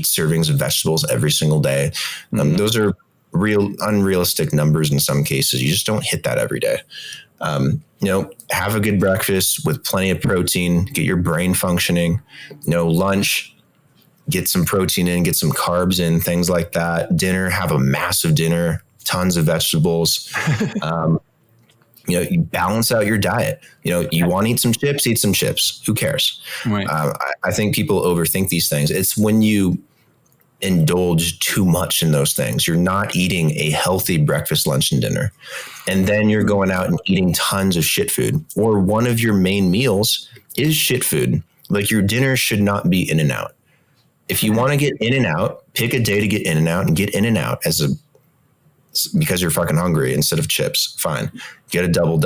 servings of vegetables every single day. Those are unrealistic numbers in some cases. You just don't hit that every day. Have a good breakfast with plenty of protein, get your brain functioning. Lunch, get some protein in, get some carbs in, things like that. Dinner, have a massive dinner, tons of vegetables. You balance out your diet. You want to eat some chips. Who cares? Right. I think people overthink these things. It's when you indulge too much in those things. You're not eating a healthy breakfast, lunch, and dinner. And then you're going out and eating tons of shit food. Or one of your main meals is shit food. Like, your dinner should not be In-N-Out. If you want to get In-N-Out, pick a day to get In-N-Out and get In-N-Out because you're fucking hungry instead of chips. Fine. Get a double.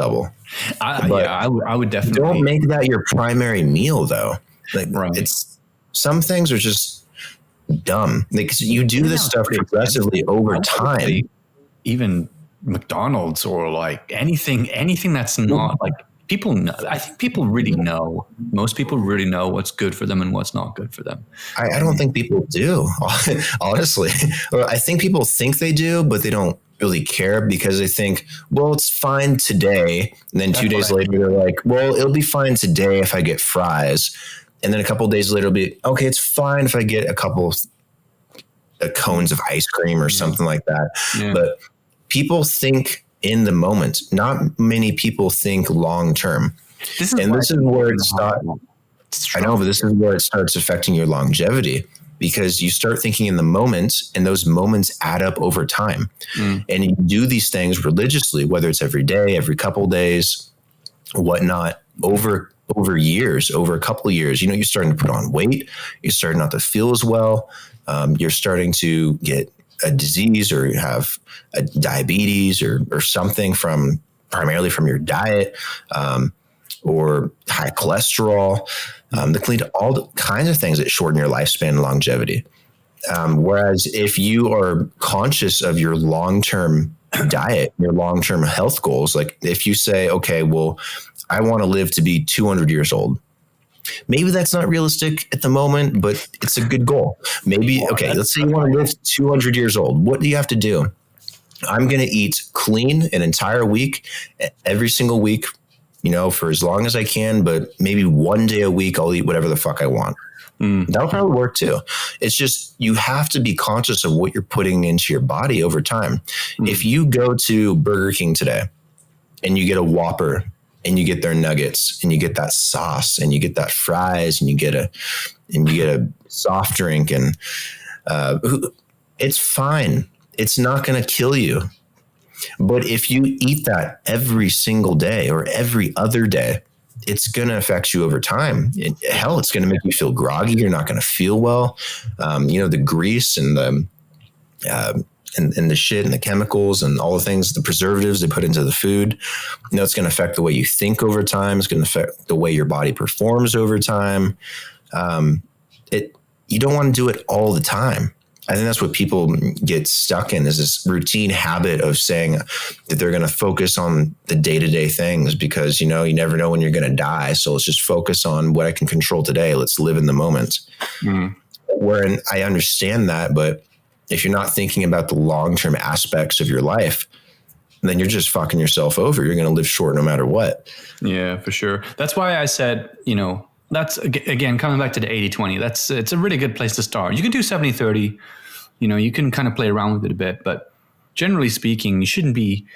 I would definitely. Don't make that your primary meal though. Like, right. It's some things are just dumb. Like, you do this stuff progressively over time. Even McDonald's or like anything that's not like, people know. I think people really know. Most people really know what's good for them and what's not good for them. I don't think people do, honestly. I think people think they do, but they don't really care because they think, well, it's fine today. And then 2 days later, they're like, well, it'll be fine today if I get fries. And then a couple of days later, it'll be, okay, it's fine if I get a couple of cones of ice cream or something like that. Yeah. But people think in the moment. Not many people think long term. This is where it starts. I know, but this is where it starts affecting your longevity, because you start thinking in the moment, and those moments add up over time. And you do these things religiously, whether it's every day, every couple days, whatnot, over years, over a couple of years. You're starting to put on weight. You're starting not to feel as well. You're starting to get a disease or have a diabetes or something primarily from your diet, or high cholesterol. That lead to all kinds of things that shorten your lifespan and longevity. Whereas if you are conscious of your long-term diet, your long-term health goals, like if you say, okay, well, I want to live to be 200 years old. Maybe that's not realistic at the moment, but it's a good goal. Maybe, okay, let's say you want to live 200 years old. What do you have to do? I'm going to eat clean an entire week, every single week, for as long as I can, but maybe one day a week, I'll eat whatever the fuck I want. That'll probably work too. It's just, you have to be conscious of what you're putting into your body over time. If you go to Burger King today and you get a Whopper and you get their nuggets and you get that sauce and you get that fries and you get a soft drink and it's fine. It's not going to kill you. But if you eat that every single day or every other day, it's going to affect you over time. Hell, it's going to make you feel groggy. You're not going to feel well. The grease and the and the shit and the chemicals and all the things, the preservatives they put into the food, it's going to affect the way you think over time. It's going to affect the way your body performs over time. You don't want to do it all the time. I think that's what people get stuck in, is this routine habit of saying that they're going to focus on the day-to-day things because, you never know when you're going to die. So let's just focus on what I can control today. Let's live in the moment. Wherein I understand that, but if you're not thinking about the long-term aspects of your life, then you're just fucking yourself over. You're going to live short no matter what. Yeah, for sure. That's why I said, that's again, coming back to the 80-20, it's a really good place to start. You can do 70-30, you can kind of play around with it a bit, but generally speaking, you shouldn't be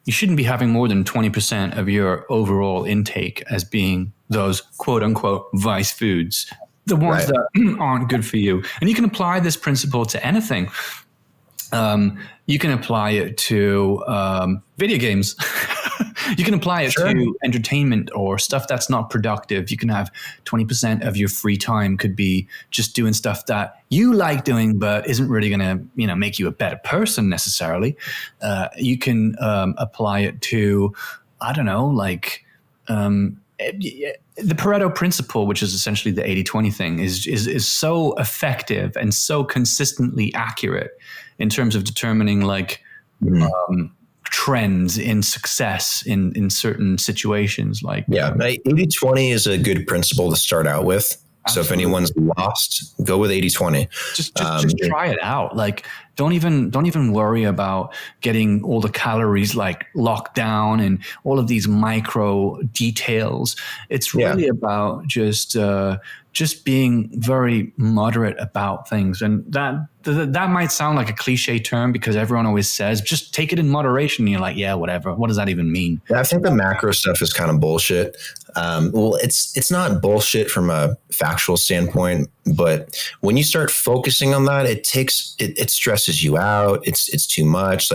having more than 20% of your overall intake as being those quote unquote vice foods, the ones that aren't good for you. And you can apply this principle to anything. You can apply it to video games. You can apply it to entertainment or stuff that's not productive. You can have 20% of your free time could be just doing stuff that you like doing, but isn't really going to, make you a better person necessarily. You can apply it to, I don't know, like the Pareto principle, which is essentially the 80-20 thing, is so effective and so consistently accurate in terms of determining trends in success in certain situations. 80-20 is a good principle to start out with. Absolutely. So if anyone's lost, go with 80-20. Just try it out. Don't even worry about getting all the calories locked down and all of these micro details. It's really about just being very moderate about things. And that might sound like a cliche term because everyone always says, just take it in moderation. And you're like, yeah, whatever. What does that even mean? Yeah, I think the macro stuff is kind of bullshit. It's not bullshit from a factual standpoint, but when you start focusing on that, it stresses you out. It's too much.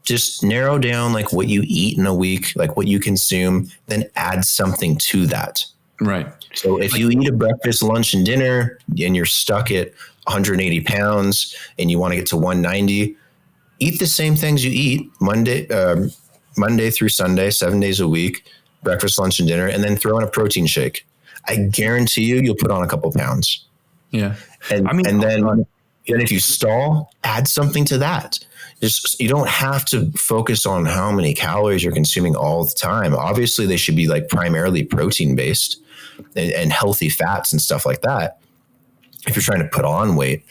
Just narrow down what you eat in a week, what you consume, then add something to that. Right. So if you eat a breakfast, lunch, and dinner, and you're stuck at 180 pounds and you want to get to 190, eat the same things you eat Monday through Sunday, 7 days a week, breakfast, lunch, and dinner, and then throw in a protein shake. I guarantee you'll put on a couple pounds. Yeah. And then if you stall, add something to that. You don't have to focus on how many calories you're consuming all the time. Obviously, they should be primarily protein based and healthy fats and stuff like that. If you're trying to put on weight,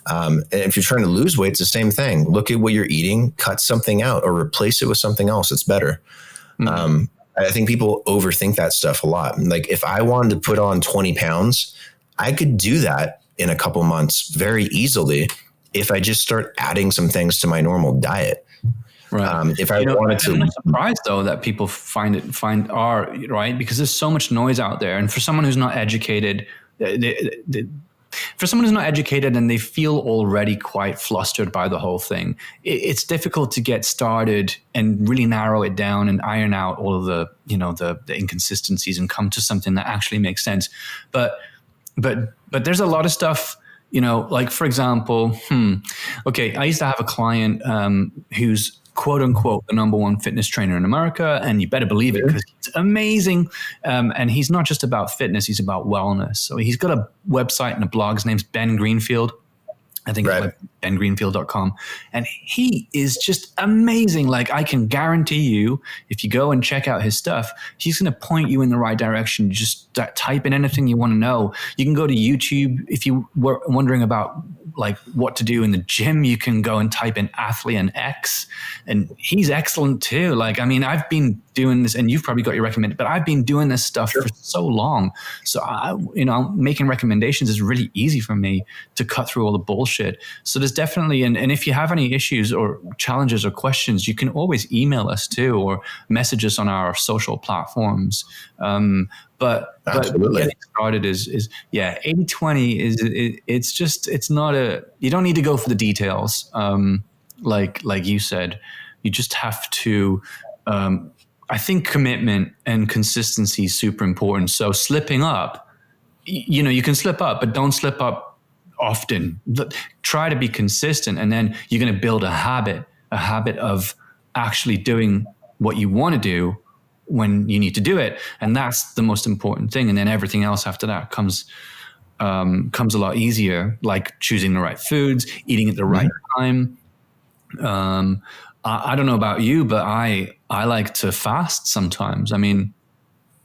and if you're trying to lose weight, it's the same thing. Look at what you're eating, cut something out, or replace it with something else that's better. Mm-hmm. I think people overthink that stuff a lot. If I wanted to put on 20 pounds, I could do that in a couple months very easily if I just start adding some things to my normal diet. Right. If I wanted to, I'm surprised though that people find right, because there's so much noise out there, and for someone who's not educated, and they feel already quite flustered by the whole thing, it's difficult to get started and really narrow it down and iron out all of the the inconsistencies and come to something that actually makes sense. But there's a lot of stuff. For example, I used to have a client who's quote unquote the number one fitness trainer in America, and you better believe it because he's amazing. And he's not just about fitness; he's about wellness. So he's got a website and a blog. His name's Ben Greenfield. I think it's bengreenfield.com. And he is just amazing. I can guarantee you, if you go and check out his stuff, he's going to point you in the right direction. Just type in anything you want to know. You can go to YouTube. If you were wondering about what to do in the gym, you can go and type in Athlean X, and he's excellent too. I've been doing this, and you've probably got your recommended, but I've been doing this stuff for so long. So making recommendations is really easy for me to cut through all the bullshit. So there's definitely, and if you have any issues or challenges or questions, you can always email us too, or message us on our social platforms. But getting started is 80-20 it's not you don't need to go for the details. Like you said, you just have to, I think commitment and consistency is super important. So slipping up, you can slip up, but don't slip up often. Try to be consistent, and then you're going to build a habit of actually doing what you want to do when you need to do it. And that's the most important thing. And then everything else after that comes comes a lot easier, like choosing the right foods, eating at the right time. I don't know about you, but I like to fast sometimes. I mean,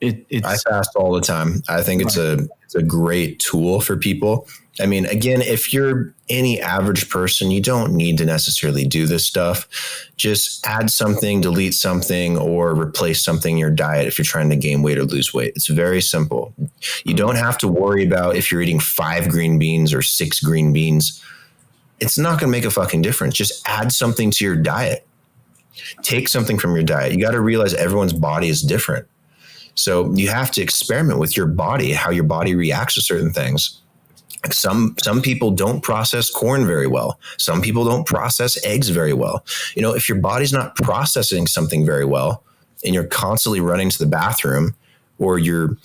I fast all the time. I think it's a great tool for people. I mean, again, if you're any average person, you don't need to necessarily do this stuff. Just add something, delete something, or replace something in your diet if you're trying to gain weight or lose weight. It's very simple. You don't have to worry about if you're eating 5 green beans or 6 green beans. It's not going to make a fucking difference. Just add something to your diet. Take something from your diet. You got to realize everyone's body is different. So you have to experiment with your body, how your body reacts to certain things. Some people don't process corn very well. Some people don't process eggs very well. You know, if your body's not processing something very well and you're constantly running to the bathroom, or you're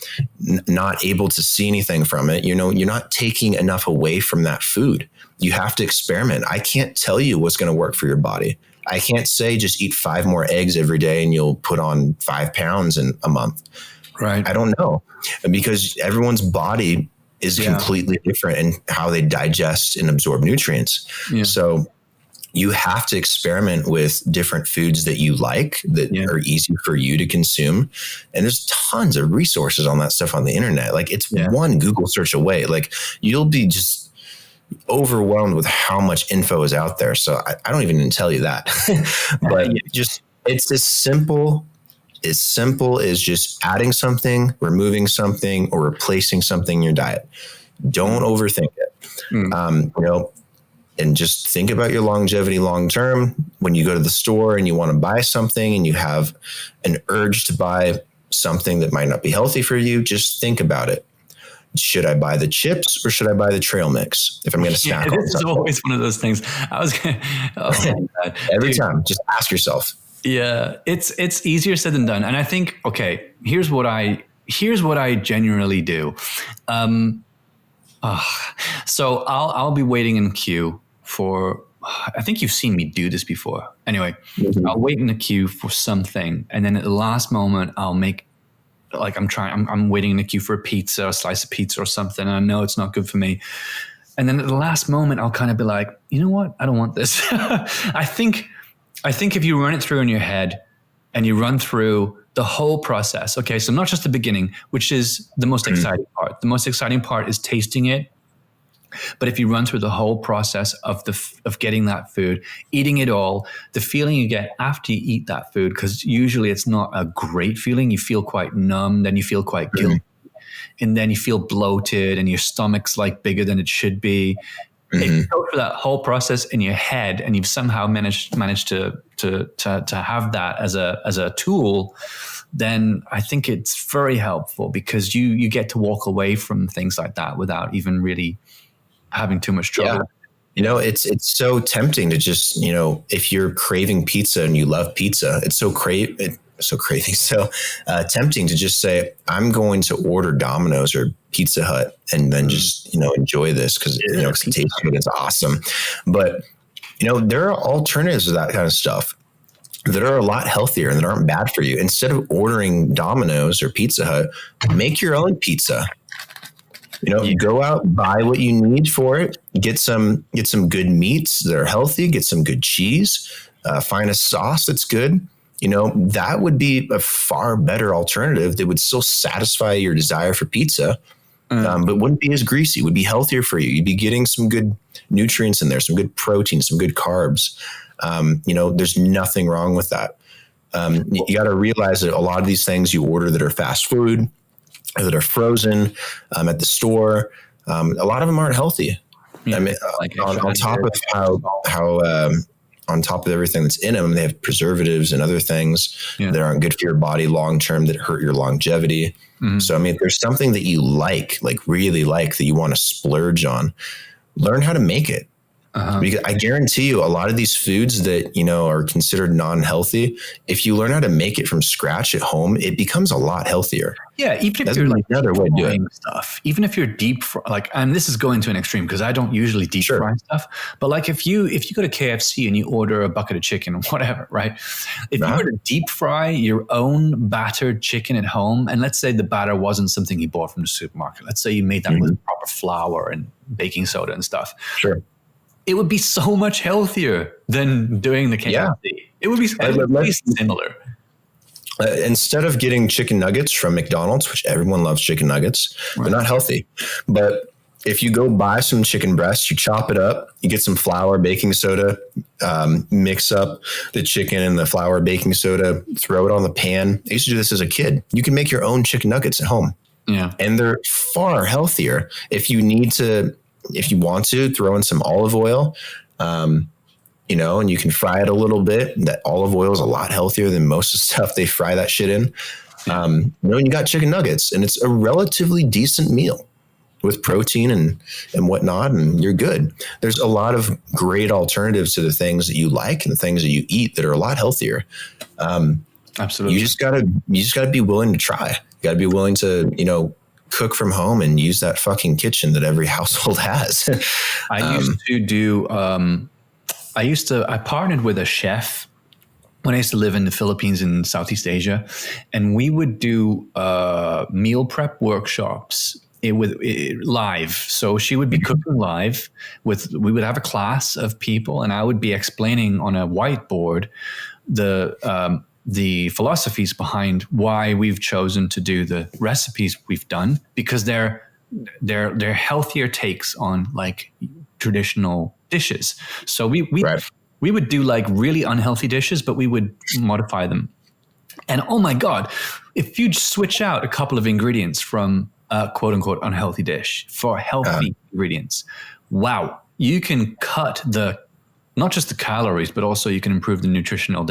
not able to see anything from it, you know, you're not taking enough away from that food. You have to experiment. I can't tell you what's going to work for your body. I can't say just eat 5 more eggs every day and you'll put on 5 pounds in a month. Right. I don't know, because everyone's body is completely different in how they digest and absorb nutrients. Yeah. So you have to experiment with different foods that you like, that are easy for you to consume. And there's tons of resources on that stuff on the internet. Like, it's one Google search away. Like, you'll be just overwhelmed with how much info is out there. So I don't even need to tell you that, but just, it's as simple as just adding something, removing something, or replacing something in your diet. Don't overthink it. You know, and just think about your longevity long-term. When you go to the store and you want to buy something and you have an urge to buy something that might not be healthy for you, just think about it. Should I buy the chips or should I buy the trail mix if I'm going to snack on This is always one of those things. Every time, just ask yourself. Yeah, it's easier said than done. And I think, okay, here's what I genuinely do. So I'll be waiting in queue for, I think you've seen me do this before. Anyway, I'll wait in the queue for something. And then at the last moment, I'll make, like, I'm waiting in the queue for a pizza, a slice of pizza or something. And I know it's not good for me. And then at the last moment, I'll kind of be like, you know what? I don't want this. I think if you run it through in your head and you run through the whole process, okay, so not just the beginning, which is the most exciting part. The most exciting part is tasting it. But if you run through the whole process of getting that food, eating it all, the feeling you get after you eat that food, because usually it's not a great feeling. You feel quite numb, then you feel quite guilty, and then you feel bloated and your stomach's like bigger than it should be. If you go through that whole process in your head and you've somehow managed to have that as a tool, then I think it's very helpful, because you get to walk away from things like that without even really having too much trouble. Yeah. You know, it's so tempting to just, you know, if you're craving pizza and you love pizza, it's so tempting to just say, I'm going to order Domino's or Pizza Hut and then just, you know, enjoy this because, you know, it tastes good. It's awesome. But, you know, there are alternatives to that kind of stuff that are a lot healthier and that aren't bad for you. Instead of ordering Domino's or Pizza Hut, make your own pizza. You know, you go out, buy what you need for it, get some good meats that are healthy, get some good cheese, find a sauce that's good. You know, that would be a far better alternative that would still satisfy your desire for pizza, but wouldn't be as greasy, would be healthier for you. You'd be getting some good nutrients in there, some good protein, some good carbs. You know, there's nothing wrong with that. You got to realize that a lot of these things you order that are fast food, that are frozen at the store, a lot of them aren't healthy. Yeah, I mean, on top of how on top of everything that's in them, they have preservatives and other things that aren't good for your body long-term, that hurt your longevity. So, I mean, if there's something that you like really like, that you want to splurge on, learn how to make it. Because I guarantee you a lot of these foods that, are considered non-healthy, if you learn how to make it from scratch at home, it becomes a lot healthier. Yeah, even if you're like another way to do it. Stuff, even if you're deep and this is going to an extreme because I don't usually deep fry stuff, but like if you go to KFC and you order a bucket of chicken or whatever, right? If you were to deep fry your own battered chicken at home, and let's say the batter wasn't something you bought from the supermarket, let's say you made that with proper flour and baking soda and stuff. Sure. It would be so much healthier than doing the KFC. Yeah. It would be similar. Instead of getting chicken nuggets from McDonald's, which everyone loves chicken nuggets, they're not healthy. But if you go buy some chicken breast, you chop it up, you get some flour, baking soda, mix up the chicken and the flour, baking soda, throw it on the pan. I used to do this as a kid. You can make your own chicken nuggets at home. Yeah. And they're far healthier. If you want to, throw in some olive oil, and you can fry it a little bit. That olive oil is a lot healthier than most of the stuff they fry that shit in. And you got chicken nuggets, and it's a relatively decent meal with protein and whatnot, and you're good. There's a lot of great alternatives to the things that you like and the things that you eat that are a lot healthier. Absolutely. You just gotta be willing to try. You gotta be willing to, cook from home and use that fucking kitchen that every household has. I partnered with a chef when I used to live in the Philippines in Southeast Asia, and we would do meal prep workshops live. So she would be cooking live we would have a class of people, and I would be explaining on a whiteboard the philosophies behind why we've chosen to do the recipes we've done, because they're healthier takes on like traditional dishes. So we would do like really unhealthy dishes, but we would modify them. And oh my God, if you switch out a couple of ingredients from a quote unquote unhealthy dish for healthy ingredients, wow, you can cut not just the calories, but also you can improve the nutritional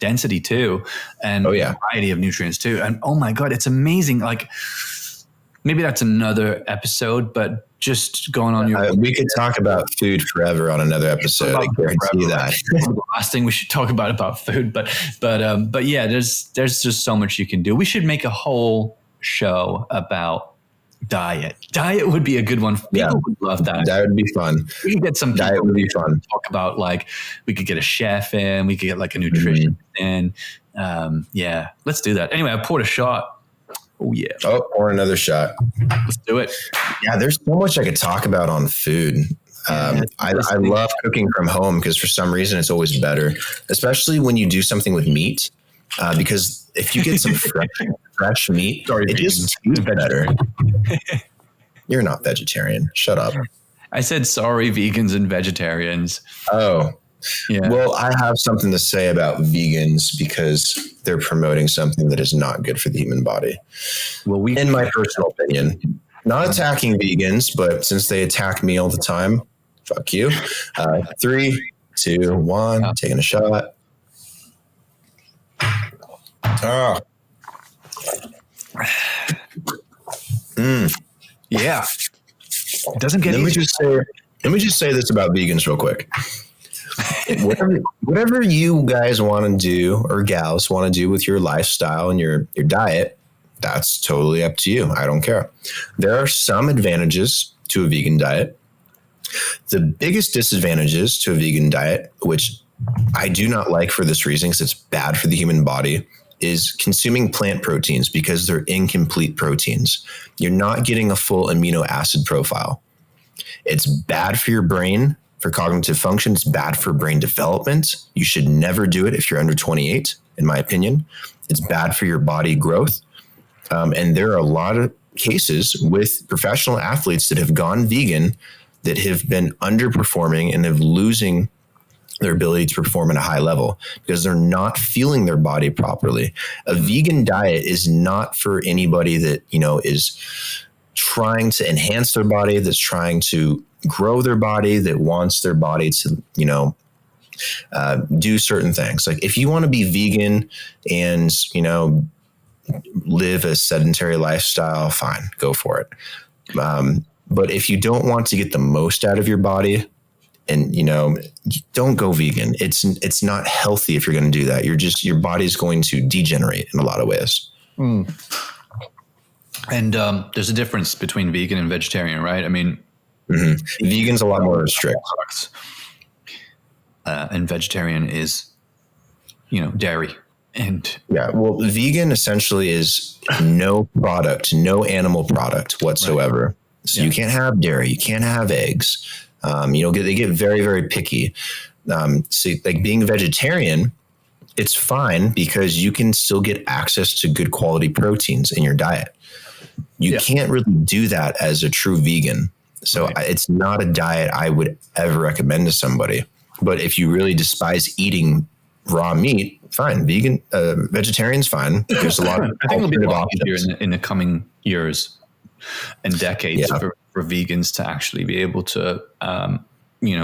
density too, and variety of nutrients too. And oh my God, it's amazing. Like maybe that's another episode, but just going on we could talk about food forever on another episode. I guarantee that. The last thing we should talk about food, but yeah, there's just so much you can do. We should make a whole show about diet. Diet would be a good one. People would love that. That would be fun. We could get some diet would be fun. Talk about we could get a chef in, we could get like a nutritionist in. Let's do that. Anyway, I poured a shot. Oh yeah. Oh, or another shot. Let's do it. Yeah, there's so much I could talk about on food. I love cooking from home because for some reason it's always better, especially when you do something with meat. Because if you get some fresh meat, it just tastes better. You're not vegetarian. Shut up. I said sorry, vegans and vegetarians. Oh, yeah. Well, I have something to say about vegans because they're promoting something that is not good for the human body. Well, in my personal opinion, not attacking vegans, but since they attack me all the time, fuck you. 3, 2, 1, taking a shot. Oh. Yeah. It doesn't get easier. Let me just say this about vegans real quick. Whatever you guys want to do or gals want to do with your lifestyle and your diet, that's totally up to you. I don't care. There are some advantages to a vegan diet. The biggest disadvantages to a vegan diet, which I do not like for this reason because it's bad for the human body, is consuming plant proteins because they're incomplete proteins. You're not getting a full amino acid profile. It's bad for your brain, for cognitive function. It's bad for brain development. You should never do it if you're under 28, in my opinion. It's bad for your body growth. And there are a lot of cases with professional athletes that have gone vegan that have been underperforming and have losing their ability to perform at a high level because they're not fueling their body properly. A vegan diet is not for anybody that, is trying to enhance their body, that's trying to grow their body, that wants their body to, do certain things. Like if you want to be vegan and, live a sedentary lifestyle, fine, go for it. But if you don't want to get the most out of your body, and don't go vegan. It's not healthy if you're going to do that. Your body's going to degenerate in a lot of ways. And there's a difference between vegan and vegetarian, right? I mean, vegan's a lot more strict, and vegetarian is, dairy. And well, vegan essentially is no animal product whatsoever. Right. So you can't have dairy, you can't have eggs. They get very, very picky. So like being a vegetarian, it's fine because you can still get access to good quality proteins in your diet. You can't really do that as a true vegan. So it's not a diet I would ever recommend to somebody. But if you really despise eating raw meat, fine. Vegetarian's fine. There's a lot of I think it'll be a lot easier in the coming years and decades for vegans to actually be able to,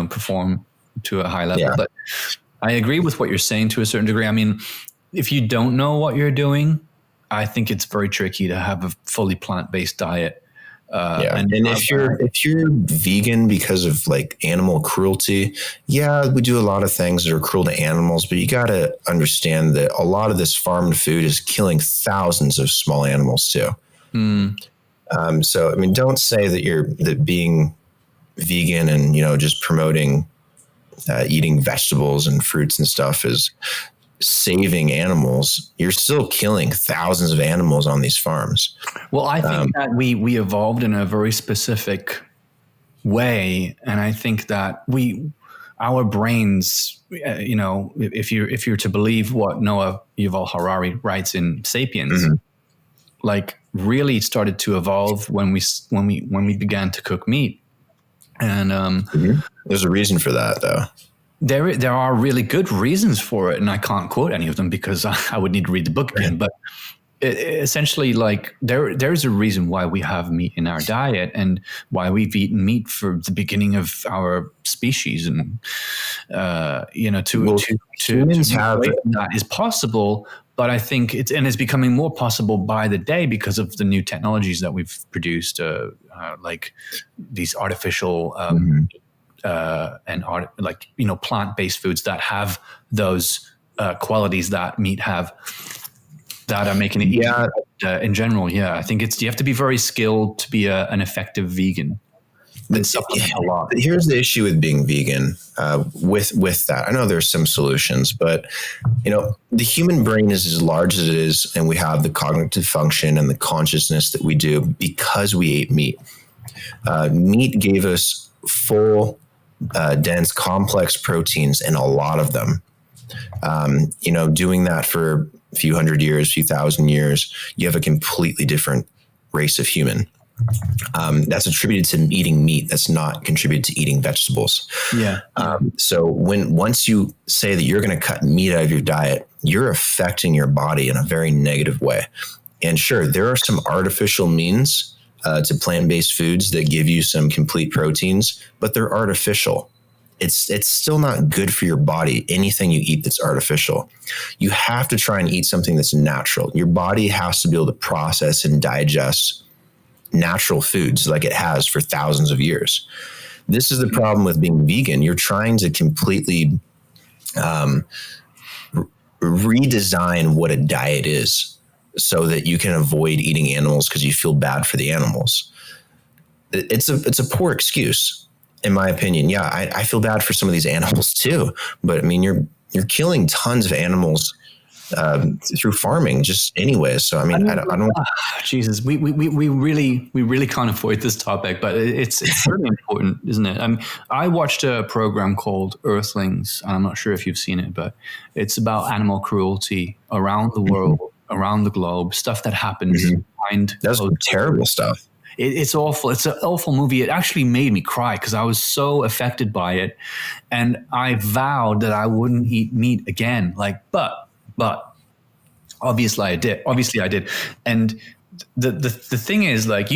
perform to a high level. Yeah. But I agree with what you're saying to a certain degree. I mean, if you don't know what you're doing, I think it's very tricky to have a fully plant-based diet. And if you're vegan because of like animal cruelty, we do a lot of things that are cruel to animals, but you got to understand that a lot of this farmed food is killing thousands of small animals too. So, I mean, don't say that being vegan and, just promoting eating vegetables and fruits and stuff is saving animals. You're still killing thousands of animals on these farms. Well, I think that we evolved in a very specific way. And I think that our brains, if you're to believe what Noah Yuval Harari writes in Sapiens, like really started to evolve when we began to cook meat. And there's a reason for that, though. There are really good reasons for it, and I can't quote any of them because I would need to read the book again. But essentially, like there's a reason why we have meat in our diet and why we've eaten meat for the beginning of our species, and that is possible. But I think it's becoming more possible by the day because of the new technologies that we've produced, like these artificial plant-based foods that have those qualities that meat have, that are making it easier. In general, I think you have to be very skilled to be an effective vegan. A lot. Here's the issue with being vegan. With that, I know there's some solutions, but the human brain is as large as it is, and we have the cognitive function and the consciousness that we do because we ate meat. Meat gave us full, dense, complex proteins, and a lot of them. Doing that for a few hundred years, few thousand years, you have a completely different race of human. That's attributed to eating meat. That's not contributed to eating vegetables. So once you say that you're going to cut meat out of your diet, you're affecting your body in a very negative way. And sure, there are some artificial means to plant-based foods that give you some complete proteins, but they're artificial. It's still not good for your body, anything you eat that's artificial. You have to try and eat something that's natural. Your body has to be able to process and digest natural foods like it has for thousands of years. This is the problem with being vegan. You're trying to completely redesign what a diet is so that you can avoid eating animals because you feel bad for the animals. It's a poor excuse, in my opinion. I feel bad for some of these animals too, but I mean, you're killing tons of animals through farming just anyways. So, I mean, I don't Jesus, we really can't avoid this topic, but it's really important, isn't it? I watched a program called Earthlings, and I'm not sure if you've seen it, but it's about animal cruelty around the world, around the globe, stuff that happens behind. That's terrible stuff. It's awful. It's an awful movie. It actually made me cry because I was so affected by it. And I vowed that I wouldn't eat meat again. But obviously I did. And the thing is, like,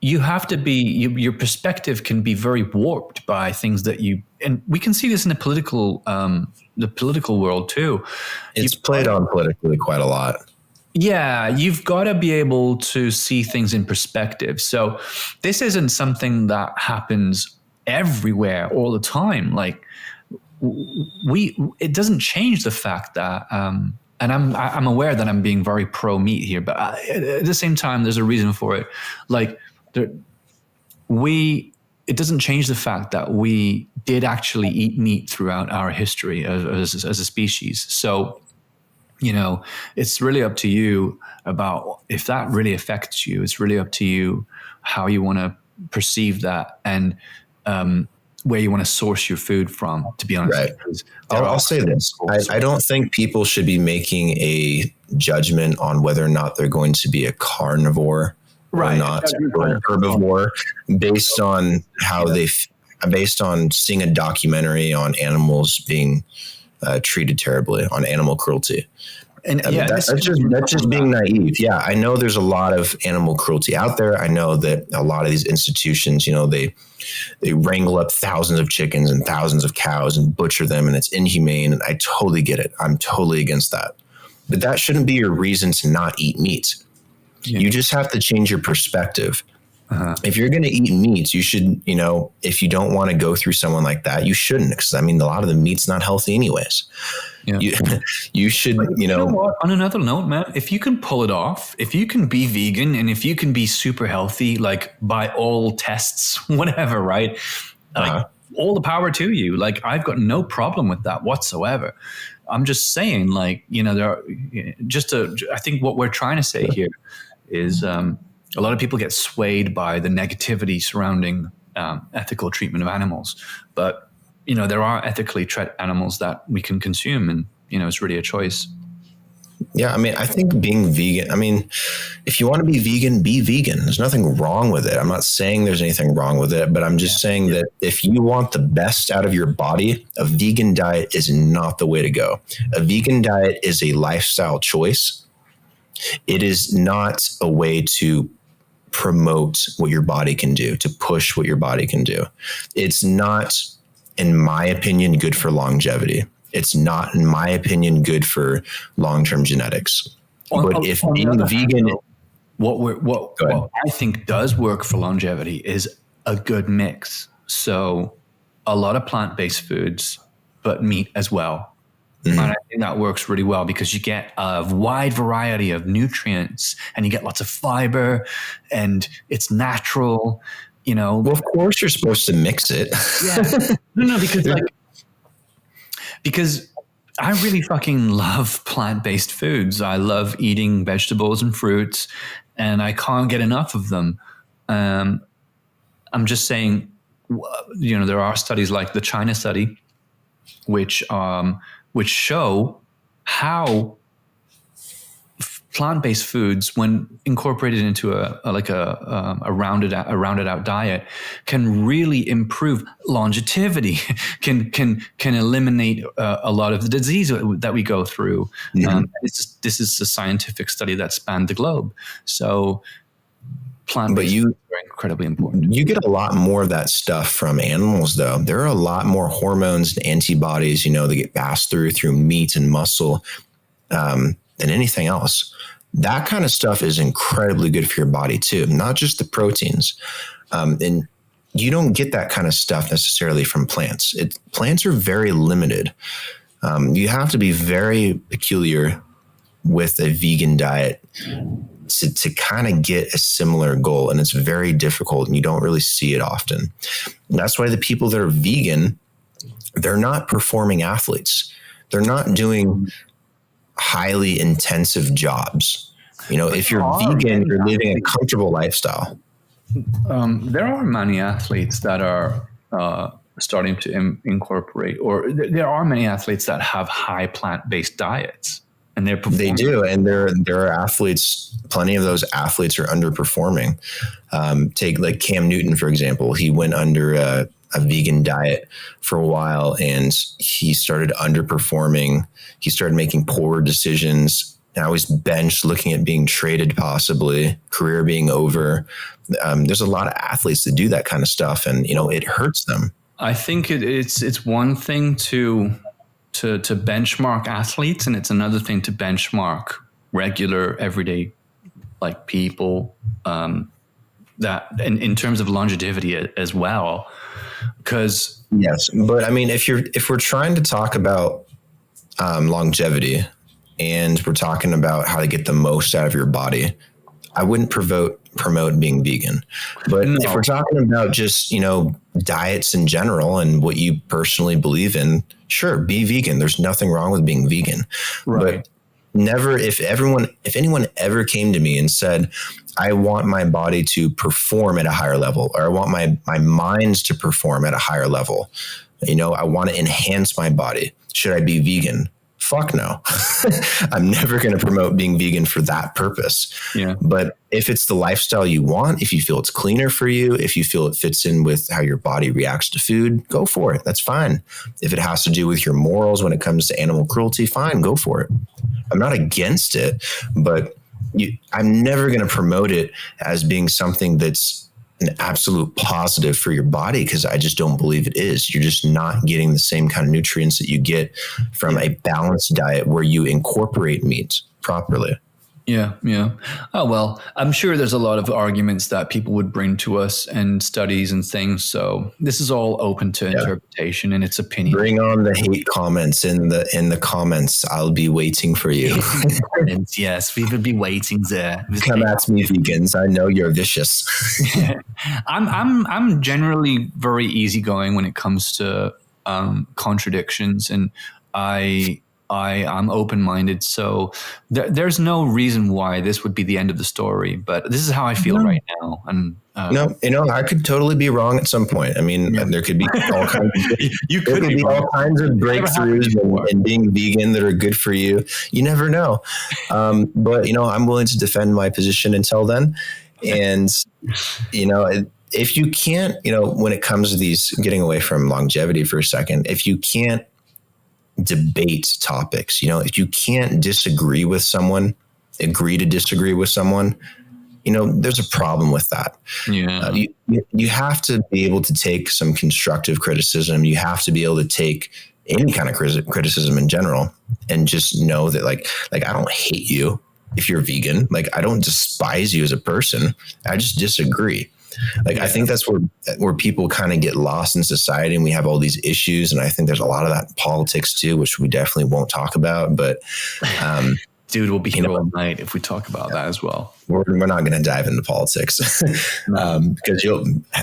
you have to be, your perspective can be very warped by things that and we can see this in the political world too. It's played on politically quite a lot. Yeah, you've got to be able to see things in perspective. So this isn't something that happens everywhere all the time. Like it doesn't change the fact that, and I'm aware that I'm being very pro meat here, but at the same time, there's a reason for it. Like there, it doesn't change the fact that we did actually eat meat throughout our history as a species. So, it's really up to you about if that really affects you. It's really up to you how you want to perceive that and where you want to source your food from, to be honest. Right. I'll say this. I don't think people should be making a judgment on whether or not they're going to be a carnivore or not, or an herbivore, based on how based on seeing a documentary on animals being treated terribly, on animal cruelty. And that's just being naive. Yeah, I know there's a lot of animal cruelty out there. I know that a lot of these institutions, they wrangle up thousands of chickens and thousands of cows and butcher them, and it's inhumane. And I totally get it. I'm totally against that. But that shouldn't be your reason to not eat meat. Yeah. You just have to change your perspective. Uh-huh. If you're going to eat meats, you should, if you don't want to go through someone like that, you shouldn't. Because a lot of the meat's not healthy anyways. Yeah. You should, You know what? On another note, man, if you can pull it off, if you can be vegan and if you can be super healthy, like by all tests, whatever, right? Like all the power to you. Like I've got no problem with that whatsoever. I'm just saying, like, there are I think what we're trying to say here is a lot of people get swayed by the negativity surrounding ethical treatment of animals. But, there are ethically treated animals that we can consume, and, it's really a choice. Yeah, I think being vegan, if you want to be vegan, be vegan. There's nothing wrong with it. I'm not saying there's anything wrong with it, but I'm just saying that if you want the best out of your body, a vegan diet is not the way to go. A vegan diet is a lifestyle choice. It is not a way to promote what your body can do, to push what your body can do. It's not, in my opinion, good for longevity. It's not, in my opinion, good for long-term genetics. But if being vegan, what I think does work for longevity is a good mix. So a lot of plant-based foods, but meat as well. Mm-hmm. And I think that works really well because you get a wide variety of nutrients and you get lots of fiber and it's natural, Well, of course you're supposed to mix it. Yeah. No, because I really fucking love plant-based foods. I love eating vegetables and fruits and I can't get enough of them. I'm just saying, there are studies like the China study, which show how plant-based foods, when incorporated into a rounded out diet, can really improve longevity, can eliminate a lot of the disease that we go through. Mm-hmm. This is a scientific study that spanned the globe. So plant-based foods are incredibly important. You get a lot more of that stuff from animals, though. There are a lot more hormones and antibodies, that get passed through meat and muscle than anything else. That kind of stuff is incredibly good for your body, too, not just the proteins. And you don't get that kind of stuff necessarily from plants. Plants are very limited. You have to be very peculiar with a vegan diet to kind of get a similar goal. And it's very difficult and you don't really see it often. And that's why the people that are vegan, they're not performing athletes. They're not doing highly intensive jobs. If you're vegan, you're living a comfortable lifestyle. There are many athletes that are starting to incorporate, or there are many athletes that have high plant-based diets. And they do. And there are athletes, plenty of those athletes are underperforming. Take like Cam Newton, for example. He went under a vegan diet for a while and he started underperforming. He started making poor decisions. Now he's benched, looking at being traded, possibly career being over. There's a lot of athletes that do that kind of stuff, and it hurts them. I think it's one thing to benchmark athletes, and it's another thing to benchmark regular everyday like people, that in terms of longevity as well, because yes, but I mean, if we're trying to talk about longevity and we're talking about how to get the most out of your body, I wouldn't promote being vegan. But if we're talking about just, diets in general and what you personally believe in, sure, be vegan. There's nothing wrong with being vegan. Right. But never, if anyone ever came to me and said, I want my body to perform at a higher level, or I want my mind to perform at a higher level, I want to enhance my body, should I be vegan? Fuck no. I'm never going to promote being vegan for that purpose. Yeah. But if it's the lifestyle you want, if you feel it's cleaner for you, if you feel it fits in with how your body reacts to food, go for it. That's fine. If it has to do with your morals when it comes to animal cruelty, fine, go for it. I'm not against it, but I'm never going to promote it as being something that's an absolute positive for your body, because I just don't believe it is. You're just not getting the same kind of nutrients that you get from a balanced diet where you incorporate meat properly. Yeah. Yeah. Oh, well, I'm sure there's a lot of arguments that people would bring to us and studies and things. So this is all open to interpretation and its opinion. Bring on the hate comments in the comments. I'll be waiting for you. Yes, we will be waiting there. Come at me, vegans. I know you're vicious. I'm generally very easygoing when it comes to contradictions, and I'm open-minded, so there's no reason why this would be the end of the story. But this is how I feel right now. And no, I could totally be wrong at some point. I mean, there could be all kinds of all kinds of breakthroughs in being vegan that are good for you. You never know. But I'm willing to defend my position until then. And if you can't, when it comes to these, getting away from longevity for a second, if you can't debate topics, if you can't disagree with someone, agree to disagree with someone, there's a problem with that. Yeah. You have to be able to take some constructive criticism. You have to be able to take any kind of criticism in general and just know that like I don't hate you if you're vegan. Like, I don't despise you as a person. I just disagree. I think that's where people kind of get lost in society, and we have all these issues. And I think there's a lot of that in politics too, which we definitely won't talk about. But dude, we'll be here all night if we talk about that as well. We're not going to dive into politics because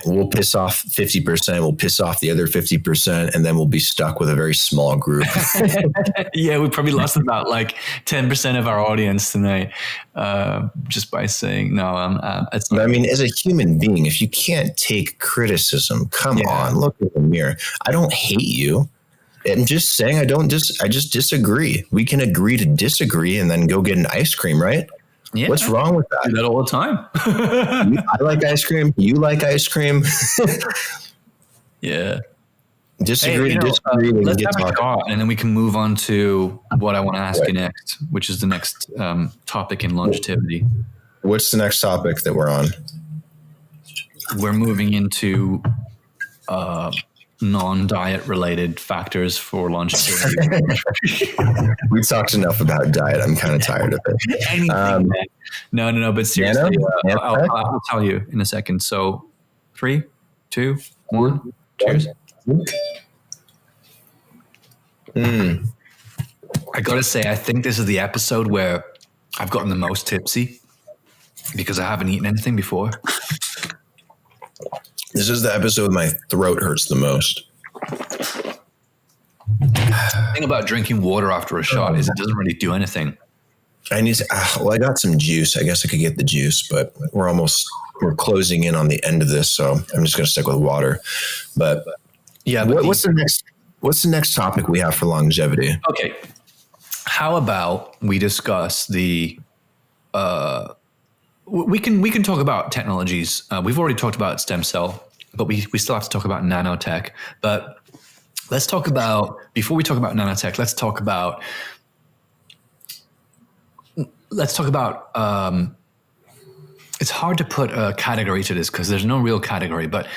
we'll piss off 50%, we'll piss off the other 50%, and then we'll be stuck with a very small group. Yeah, we probably lost about 10% of our audience tonight just by saying no. It's not. I mean, as a human being, if you can't take criticism, come on, look in the mirror. I don't hate you. I'm just saying I just disagree. We can agree to disagree and then go get an ice cream, right? Yeah. What's wrong with that? I do that all the time. I like ice cream. You like ice cream. Yeah. Disagree to disagree. Let's have a thought, and then we can move on to what I want to ask you next, which is the next topic in longevity. What's the next topic that we're on? We're moving into non-diet related factors for longevity. We talked enough about diet. I'm kind of tired of it. Anything, no. But seriously, I'll tell you in a second. So 3, 2, 1, cheers. I gotta say, I think this is the episode where I've gotten the most tipsy because I haven't eaten anything before. This is the episode my throat hurts the most. The thing about drinking water after a shot is it doesn't really do anything. I got some juice. I guess I could get the juice, but we're closing in on the end of this, so I'm just going to stick with water. But yeah, what's the next topic we have for longevity? Okay. How about we discuss the we can talk about technologies. We've already talked about stem cell, but we still have to talk about nanotech. But let's talk about, before we talk about nanotech, let's talk about it's hard to put a category to this because there's no real category, but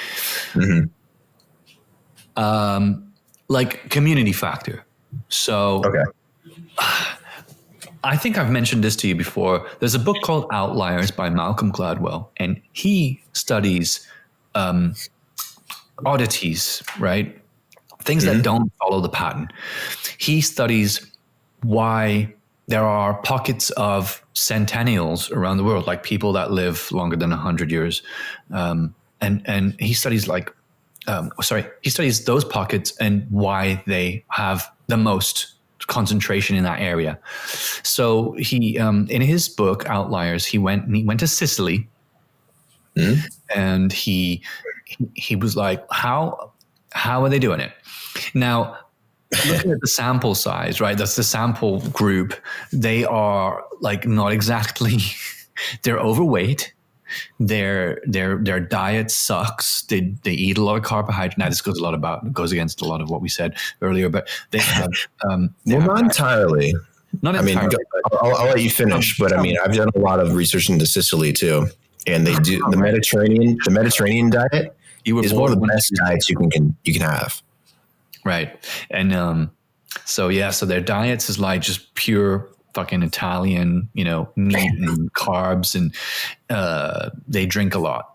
like community factor. So I think I've mentioned this to you before. There's a book called Outliers by Malcolm Gladwell, and he studies oddities, right? Things that don't follow the pattern. He studies why there are pockets of centennials around the world, like people that live longer than 100 years. And he studies he studies those pockets and why they have the most concentration in that area. So he, in his book Outliers, he went to Sicily, and he was like, how are they doing it? Now, looking at the sample size, right? That's the sample group. They are like not exactly. They're overweight. Their diet sucks. They eat a lot of carbohydrate. Now this goes against a lot of what we said earlier, but they have not entirely. Not entirely. I mean, I'll let you finish, but I mean, I've done a lot of research into Sicily too, and they do the Mediterranean. The Mediterranean diet is one of the best diets you can have. Right, and so their diets is like just pure fucking Italian, meat and carbs, and they drink a lot.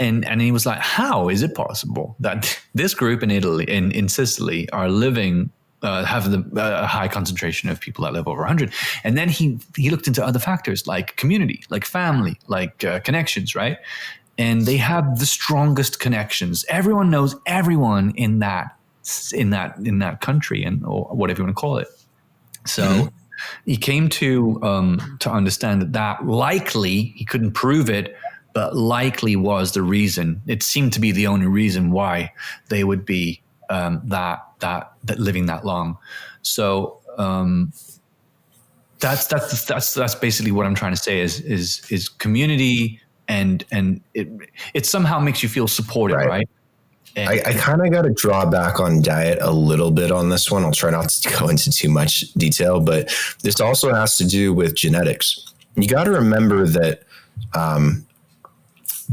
And he was like, how is it possible that this group in Italy, in Sicily, are living, have a high concentration of people that live over 100? And then he looked into other factors like community, like family, like connections, right? And they have the strongest connections. Everyone knows everyone in that country, or whatever you want to call it. So he came to understand that likely, he couldn't prove it, but likely was the reason. It seemed to be the only reason why they would be that living that long. So that's basically what I'm trying to say is community, and it somehow makes you feel supported, right? I kind of got to draw back on diet a little bit on this one. I'll try not to go into too much detail, but this also has to do with genetics. You got to remember that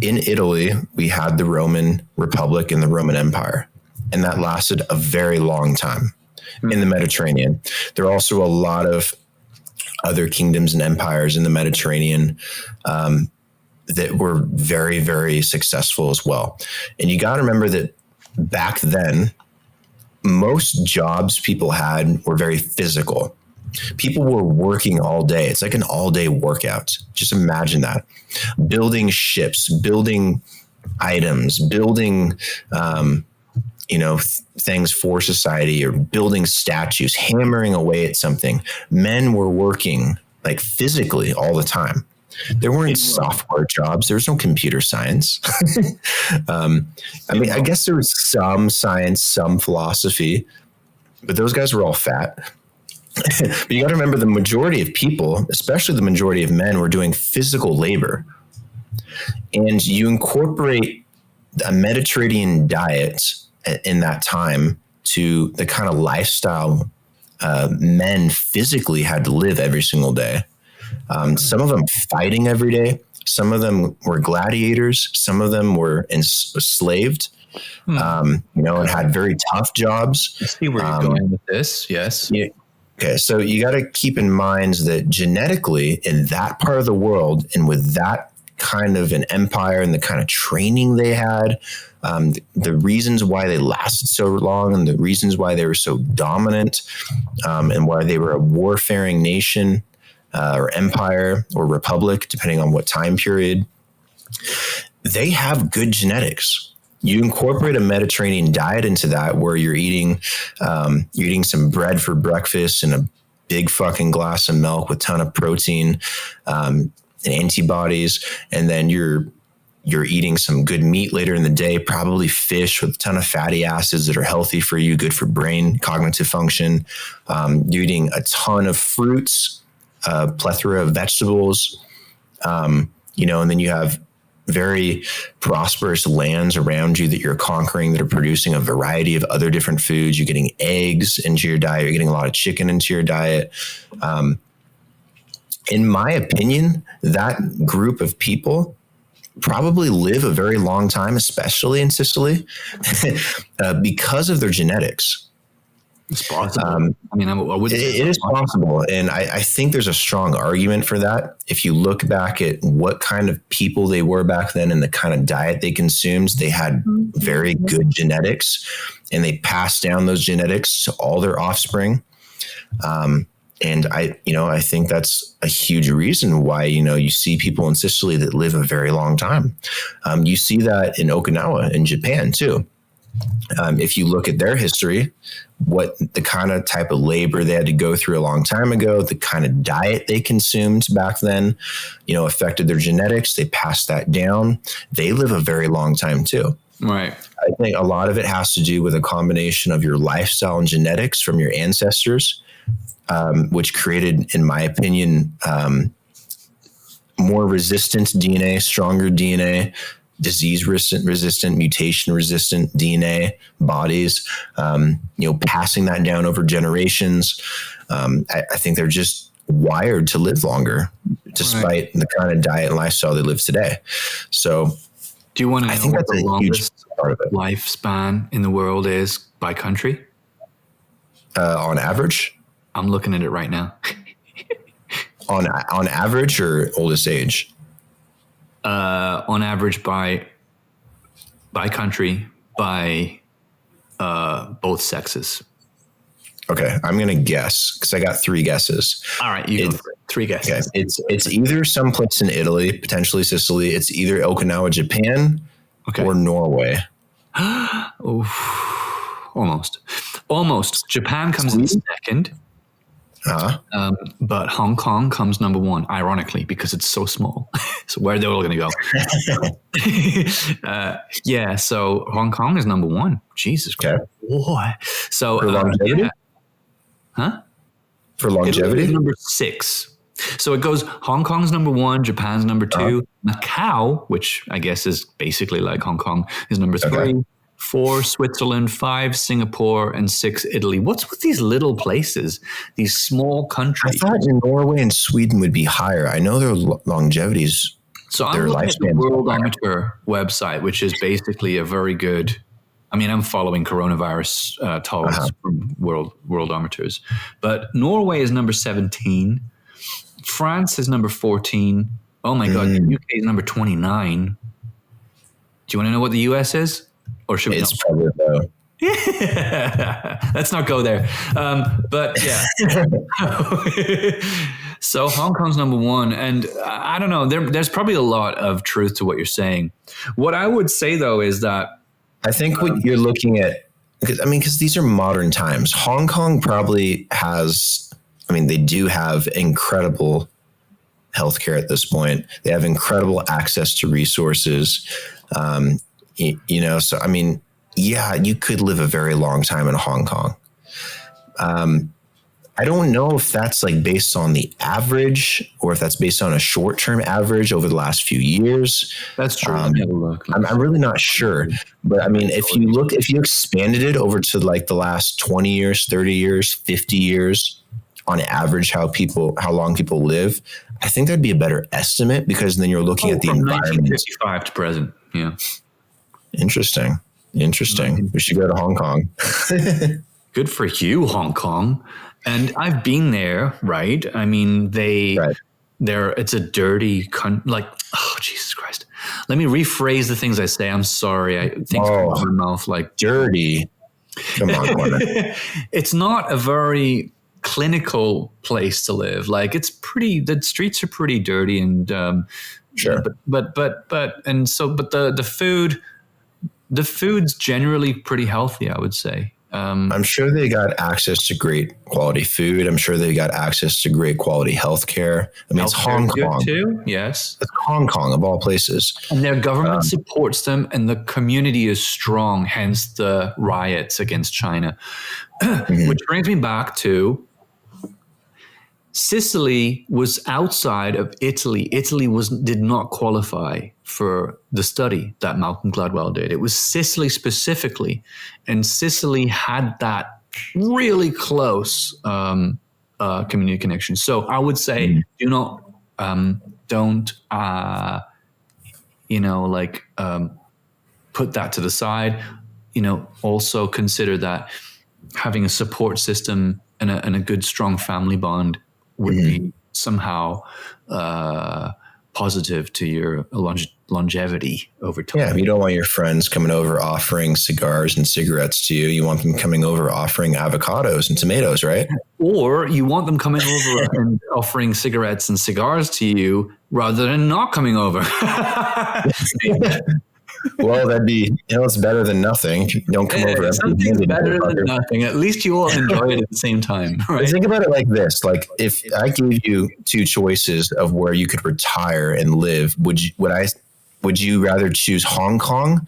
in Italy, we had the Roman Republic and the Roman Empire, and that lasted a very long time. In the Mediterranean, there are also a lot of other kingdoms and empires in the Mediterranean that were very, very successful as well. And you got to remember that back then, most jobs people had were very physical. People were working all day. It's like an all-day workout. Just imagine that. Building ships, building items, building, things for society, or building statues, hammering away at something. Men were working like physically all the time. There weren't software jobs. There was no computer science. I guess there was some science, some philosophy, but those guys were all fat. But you got to remember, the majority of people, especially the majority of men, were doing physical labor. And you incorporate a Mediterranean diet in that time to the kind of lifestyle men physically had to live every single day. Some of them fighting every day. Some of them were gladiators. Some of them were enslaved, and had very tough jobs. I see where you're going with this. Yes. Yeah. Okay. So you got to keep in mind that genetically, in that part of the world, and with that kind of an empire and the kind of training they had, the reasons why they lasted so long, and the reasons why they were so dominant, and why they were a warfaring nation, or empire or republic, depending on what time period, they have good genetics. You incorporate a Mediterranean diet into that, where you're eating some bread for breakfast and a big fucking glass of milk with a ton of protein, and antibodies, and then you're eating some good meat later in the day, probably fish with a ton of fatty acids that are healthy for you, good for brain cognitive function. You're eating a ton of fruits, a plethora of vegetables, and then you have very prosperous lands around you that you're conquering that are producing a variety of other different foods. You're getting eggs into your diet. You're getting a lot of chicken into your diet. In my opinion, that group of people probably live a very long time, especially in Sicily, because of their genetics. It's possible. I mean, I wouldn't say It is possible. And I think there's a strong argument for that. If you look back at what kind of people they were back then and the kind of diet they consumed, they had very good genetics, and they passed down those genetics to all their offspring. And I think that's a huge reason why, you see people in Sicily that live a very long time. You see that in Okinawa in Japan too. If you look at their history, what the kind of type of labor they had to go through a long time ago, the kind of diet they consumed back then, affected their genetics. They passed that down. They live a very long time too. Right. I think a lot of it has to do with a combination of your lifestyle and genetics from your ancestors, which created, in my opinion, more resistant DNA, stronger DNA, disease resistant, mutation resistant DNA bodies, passing that down over generations. I think they're just wired to live longer despite the kind of diet and lifestyle they live today. So do you want to know I think what that's the a huge longest part of it. lifespan in the world is by country? On average? I'm looking at it right now. On average or oldest age? On average by country, by both sexes. Okay, I'm going to guess because I got 3 guesses. All right, you go for it. 3 guesses. Okay. It's either someplace in Italy, potentially Sicily. It's either Okinawa, Japan, or Norway. Oof. Almost. Japan comes in second. But Hong Kong comes number 1, ironically, because it's so small. So where are they all going to go? So Hong Kong is number 1. Jesus Christ. Boy. So, for longevity? For longevity? Number 6. So it goes Hong Kong's number 1, Japan's number 2, Macau, which I guess is basically like Hong Kong, is number 3. 4, Switzerland, 5, Singapore, and 6, Italy. What's with these little places, these small countries? I thought Norway and Sweden would be higher. I know their longevities. So I'm looking at the Worldometer website, which is basically a very good. I mean, I'm following coronavirus totals from Worldometers, but Norway is number 17. France is number 14. Oh my God, the UK is number 29. Do you want to know what the US is? Or should we? It's probably low. Let's not go there. But yeah. So Hong Kong's number 1. And I don't know, there's probably a lot of truth to what you're saying. What I would say, though, is that I think what you're looking at, because these are modern times. Hong Kong probably has, they do have incredible healthcare at this point. They have incredible access to resources. So you could live a very long time in Hong Kong. I don't know if that's like based on the average or if that's based on a short-term average over the last few years. That's true. I'm really not sure. But if you expanded it over to like the last 20 years, 30 years, 50 years on average, how long people live, I think that'd be a better estimate because then you're looking at the environment. 1955 to present. Yeah. Interesting. We should go to Hong Kong. Good for you, Hong Kong. And I've been there, right? I mean, it's a dirty country. Jesus Christ. Let me rephrase the things I say. I'm sorry. I think my mouth dirty. Come on, Corner. It's not a very clinical place to live. The streets are pretty dirty and sure. But the food's generally pretty healthy, I would say. I'm sure they got access to great quality food. I'm sure they got access to great quality healthcare. It's Hong Kong too. Yes, it's Hong Kong of all places, and their government supports them, and the community is strong. Hence the riots against China, which brings me back to Sicily was outside of Italy. Italy did not qualify for the study that Malcolm Gladwell did. It was Sicily specifically, and Sicily had that really close community connection. So I would say, don't put that to the side. Also consider that having a support system and a good, strong family bond would be somehow positive to your longevity over time. Yeah, you don't want your friends coming over offering cigars and cigarettes to you. You want them coming over offering avocados and tomatoes, right? Or you want them coming over and offering cigarettes and cigars to you rather than not coming over. Well, that'd be, it's better than nothing. You don't come over. Something's better than nothing. At least you all enjoy it at the same time, right? Think about it like this. Like, if I gave you two choices of where you could retire and live, would you rather choose Hong Kong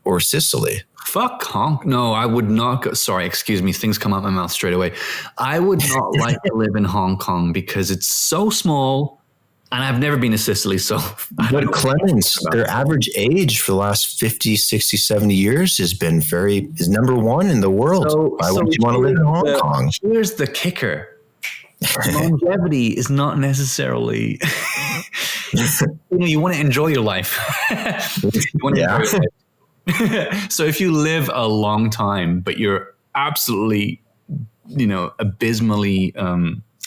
or Sicily? Fuck Hong. No, I would not go. Sorry, excuse me. Things come out my mouth straight away. I would not like to live in Hong Kong because it's so small. And I've never been to Sicily, so... But Clemens, their average age for the last 50, 60, 70 years is number one in the world. Why would you want to live in Hong Kong? Here's the kicker. Longevity is not necessarily... you want to enjoy your life. So if you live a long time, but you're absolutely, abysmally...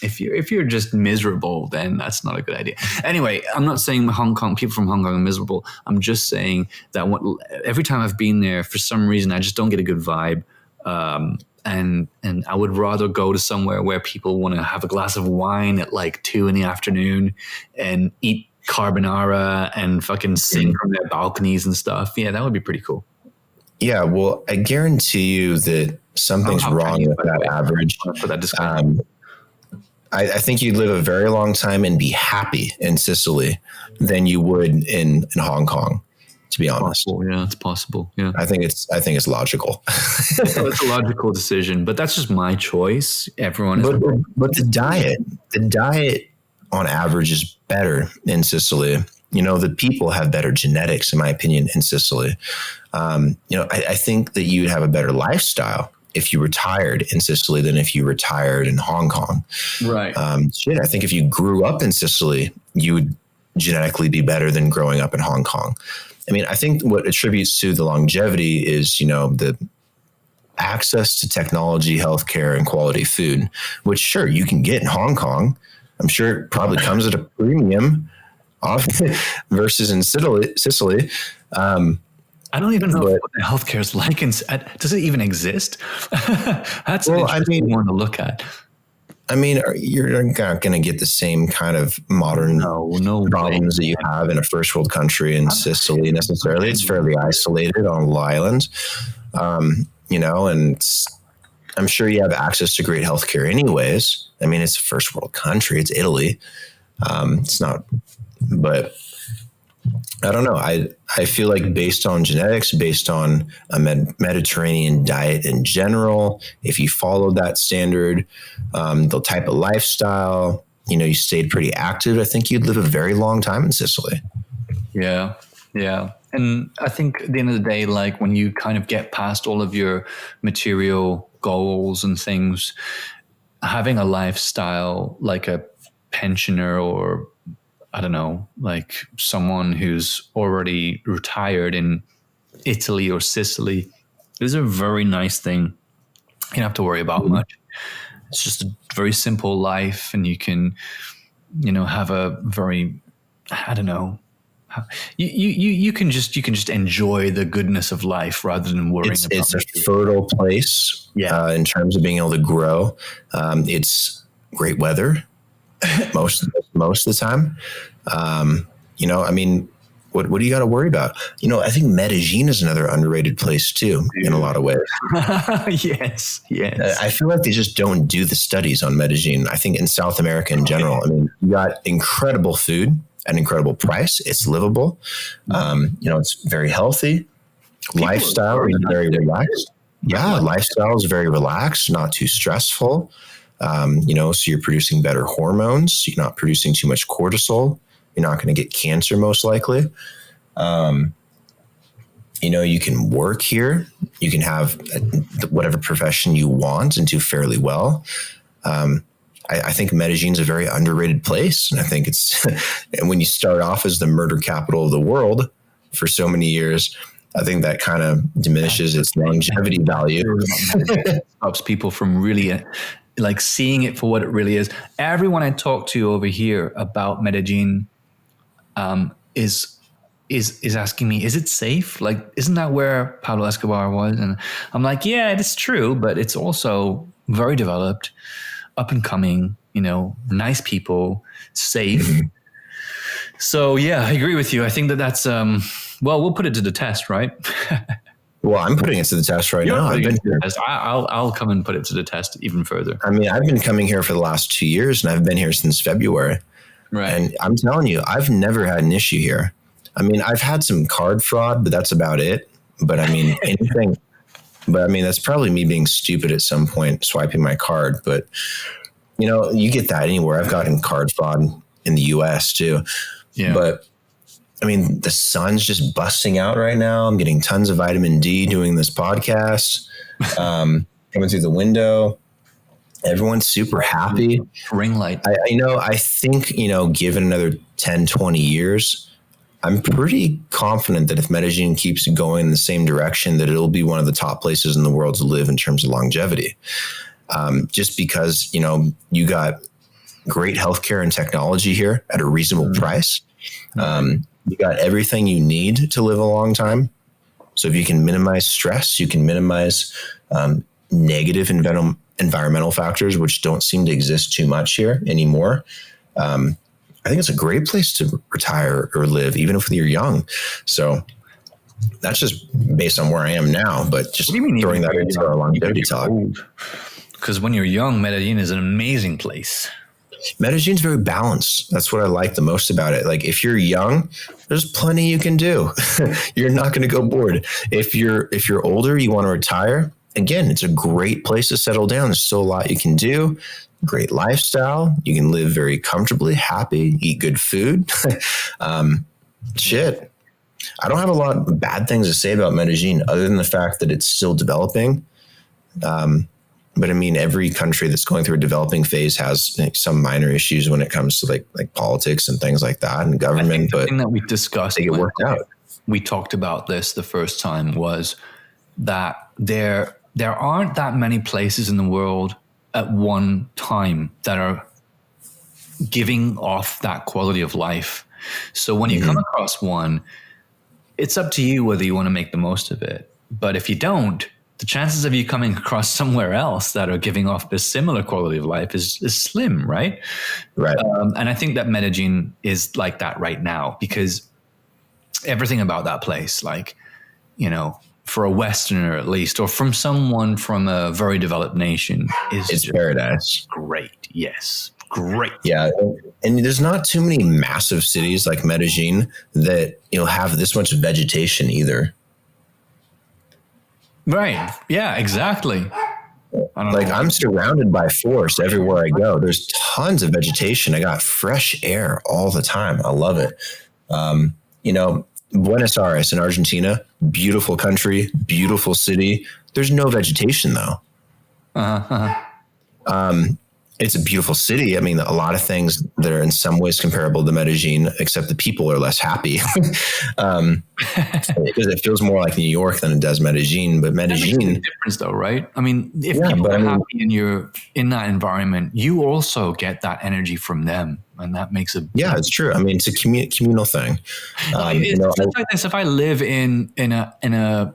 If you're just miserable, then that's not a good idea. Anyway, I'm not saying people from Hong Kong are miserable. I'm just saying that every time I've been there, for some reason, I just don't get a good vibe. And I would rather go to somewhere where people want to have a glass of wine at like 2 p.m. and eat carbonara and fucking sing from their balconies and stuff. Yeah, that would be pretty cool. Yeah, well, I guarantee you that something's wrong with that average. I think you'd live a very long time and be happy in Sicily than you would in Hong Kong, to be honest. Yeah, it's possible. Yeah. I think it's logical. It's a logical decision, but that's just my choice. Everyone is. But the diet on average is better in Sicily. The people have better genetics, in my opinion, in Sicily. I think that you'd have a better lifestyle if you retired in Sicily than if you retired in Hong Kong. Right. I think if you grew up in Sicily, you would genetically be better than growing up in Hong Kong. I mean, I think what attributes to the longevity is, the access to technology, healthcare, and quality food, which sure you can get in Hong Kong. I'm sure it probably comes at a premium versus in Sicily. I don't even know what the healthcare is like. Does it even exist? That's an interesting one to look at. I mean, you're not going to get the same kind of modern problems that you have in a first world country in Sicily necessarily. It's fairly isolated on a little island, and I'm sure you have access to great healthcare anyways. I mean, it's a first world country. It's Italy. It's not, but I don't know. I feel like based on genetics, based on a Mediterranean diet in general, if you followed that standard, the type of lifestyle, you stayed pretty active, I think you'd live a very long time in Sicily. Yeah. Yeah. And I think at the end of the day, like when you kind of get past all of your material goals and things, having a lifestyle like a pensioner or I don't know, like someone who's already retired in Italy or Sicily is a very nice thing. You don't have to worry about much. It's just a very simple life, and you can, have a very, I don't know, you can just enjoy the goodness of life rather than worrying about it. It's a fertile place, in terms of being able to grow. It's great weather. most of the time. I mean, what do you got to worry about? I think Medellin is another underrated place too, in a lot of ways. Yes. I feel like they just don't do the studies on Medellin. I think in South America in general, I mean, you got incredible food at an incredible price. It's livable. It's very healthy. Lifestyle is very relaxed. Yeah. Lifestyle is very relaxed, not too stressful. So you're producing better hormones. You're not producing too much cortisol. You're not going to get cancer most likely. You can work here. You can have whatever profession you want and do fairly well. I think Medellin's a very underrated place. And I think it's, and when you start off as the murder capital of the world for so many years, I think that kind of diminishes its longevity value. Stops people from really like seeing it for what it really is. Everyone I talk to over here about Medellin is asking me, is it safe? Like, isn't that where Pablo Escobar was? And I'm like, yeah, it is true, but it's also very developed, up and coming, nice people, safe. Mm-hmm. So yeah, I agree with you. I think that's, we'll put it to the test, right? Well, I'm putting it to the test right now. I've been here. I'll come and put it to the test even further. I mean, I've been coming here for the last 2 years, and I've been here since February. Right. And I'm telling you, I've never had an issue here. I mean, I've had some card fraud, but that's about it. But I mean, anything. But I mean, that's probably me being stupid at some point, swiping my card. But you get that anywhere. I've gotten card fraud in the U.S. too. Yeah. But I mean, the sun's just busting out right now. I'm getting tons of vitamin D doing this podcast, coming through the window. Everyone's super happy. Ring light. I think, given another 10, 20 years, I'm pretty confident that if Medellin keeps going in the same direction, that it'll be one of the top places in the world to live in terms of longevity. Just because, you got great healthcare and technology here at a reasonable price. You got everything you need to live a long time. So if you can minimize stress, you can minimize negative environmental factors, which don't seem to exist too much here anymore. I think it's a great place to retire or live, even if you're young. So that's just based on where I am now, but just throwing that into our longevity talk. Because when you're young, Medellin is an amazing place. Medellin's very balanced. That's what I like the most about it. Like if you're young, there's plenty you can do. You're not going to go bored. If you're older, you want to retire. Again, it's a great place to settle down. There's still a lot you can do. Great lifestyle. You can live very comfortably, happy, eat good food. Shit. I don't have a lot of bad things to say about Medellin other than the fact that it's still developing. But I mean, every country that's going through a developing phase has some minor issues when it comes to like politics and things like that and government. The thing that we discussed, they get worked out. We talked about this the first time was that there aren't that many places in the world at one time that are giving off that quality of life. So when you come across one, it's up to you whether you want to make the most of it. But if you don't, the chances of you coming across somewhere else that are giving off this similar quality of life is slim, right? Right. And I think that Medellin is like that right now because everything about that place, like, for a Westerner at least, or from someone from a very developed nation, it's paradise. Great. Yes. Great. Yeah. And there's not too many massive cities like Medellin that, have this much vegetation either. Right. Yeah, exactly. I'm surrounded by forest everywhere I go. There's tons of vegetation. I got fresh air all the time. I love it. Buenos Aires in Argentina, beautiful country, beautiful city. There's no vegetation though. It's a beautiful city. I mean, a lot of things that are in some ways comparable to Medellin, except the people are less happy. Because it feels more like New York than it does Medellin. But Medellin, that makes a difference, though, right? I mean, if people are happy and you're in that environment, you also get that energy from them, and that makes a it's true. I mean, it's a communal thing. It's like this. If I live in a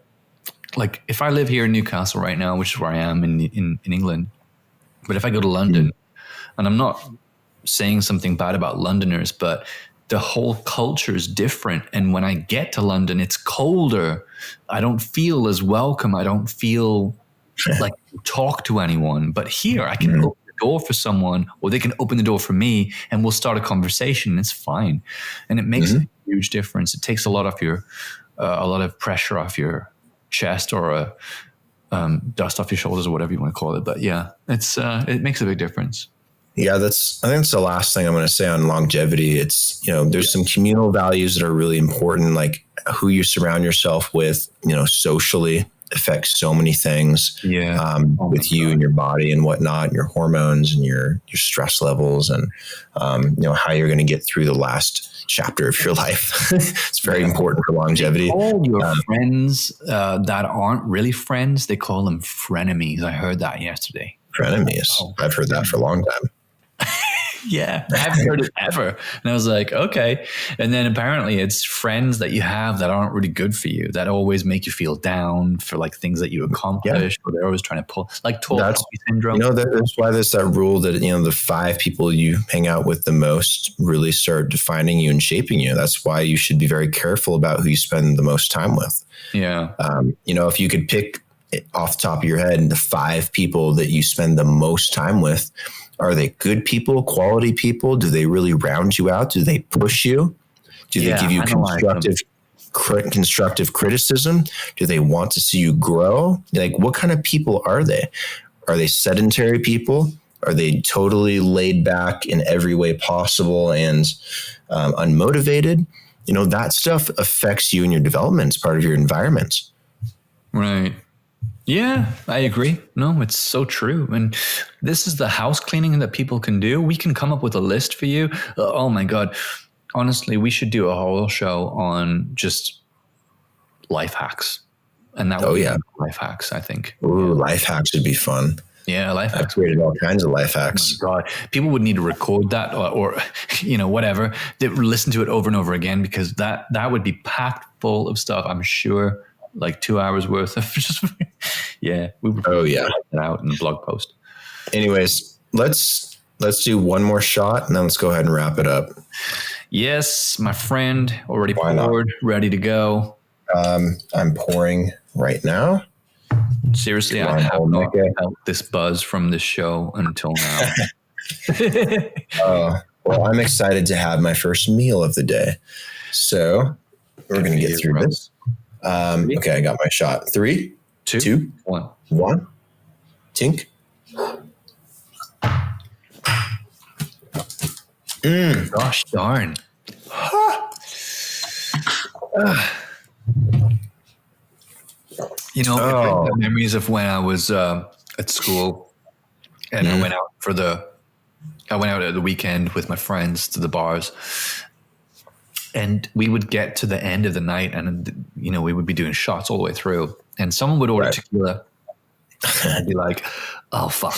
like, if I live here in Newcastle right now, which is where I am in England. But if I go to London, and I'm not saying something bad about Londoners, but the whole culture is different. And when I get to London, it's colder. I don't feel as welcome. I don't feel like I can talk to anyone. But here I can open the door for someone, or they can open the door for me, and we'll start a conversation. It's fine. And it makes a huge difference. It takes a lot of pressure off your chest, or dust off your shoulders, or whatever you want to call it. But yeah, it makes a big difference. Yeah, I think that's the last thing I'm going to say on longevity. It's, there's some communal values that are really important, like who you surround yourself with, socially. affects so many things with you and your body and whatnot, and your hormones and your stress levels, and how you're going to get through the last chapter of your life. It's very important for longevity. All your friends that aren't really friends, they call them frenemies. I heard that yesterday. Frenemies. I've heard that for a long time. Yeah, I haven't heard it ever. And I was like, okay. And then apparently it's friends that you have that aren't really good for you, that always make you feel down for like things that you accomplish, or they're always trying to pull, like tall poppy syndrome. That's why there's that rule that, the 5 people you hang out with the most really start defining you and shaping you. That's why you should be very careful about who you spend the most time with. Yeah. If you could pick off the top of your head the 5 people that you spend the most time with, are they good people, quality people? Do they really round you out? Do they push you? Do they give you constructive criticism? Do they want to see you grow? Like, what kind of people are they? Are they sedentary people? Are they totally laid back in every way possible and unmotivated? That stuff affects you and your development as part of your environment. Right. Yeah, I agree. No, it's so true. And this is the house cleaning that people can do. We can come up with a list for you. Oh my God. Honestly, we should do a whole show on just life hacks. And that would be life hacks, I think. Ooh, life hacks would be fun. Yeah, life hacks. I've created all kinds of life hacks. Oh my God. People would need to record that or whatever. They listen to it over and over again, because that would be packed full of stuff, I'm sure. Like 2 hours worth of just, we would put it out in the blog post. Anyways, let's do one more shot and then let's go ahead and wrap it up. Yes, my friend, already poured, ready to go. I'm pouring right now. Seriously, I have not felt this buzz from this show until now. Well, I'm excited to have my first meal of the day. So we're going to get through this. Okay, I got my shot. 3, 2, 1. Tink. Gosh darn. It brings up memories of when I was at school, and I went out at the weekend with my friends to the bars. And we would get to the end of the night and, we would be doing shots all the way through. And someone would order tequila. And I'd be like, oh, fuck.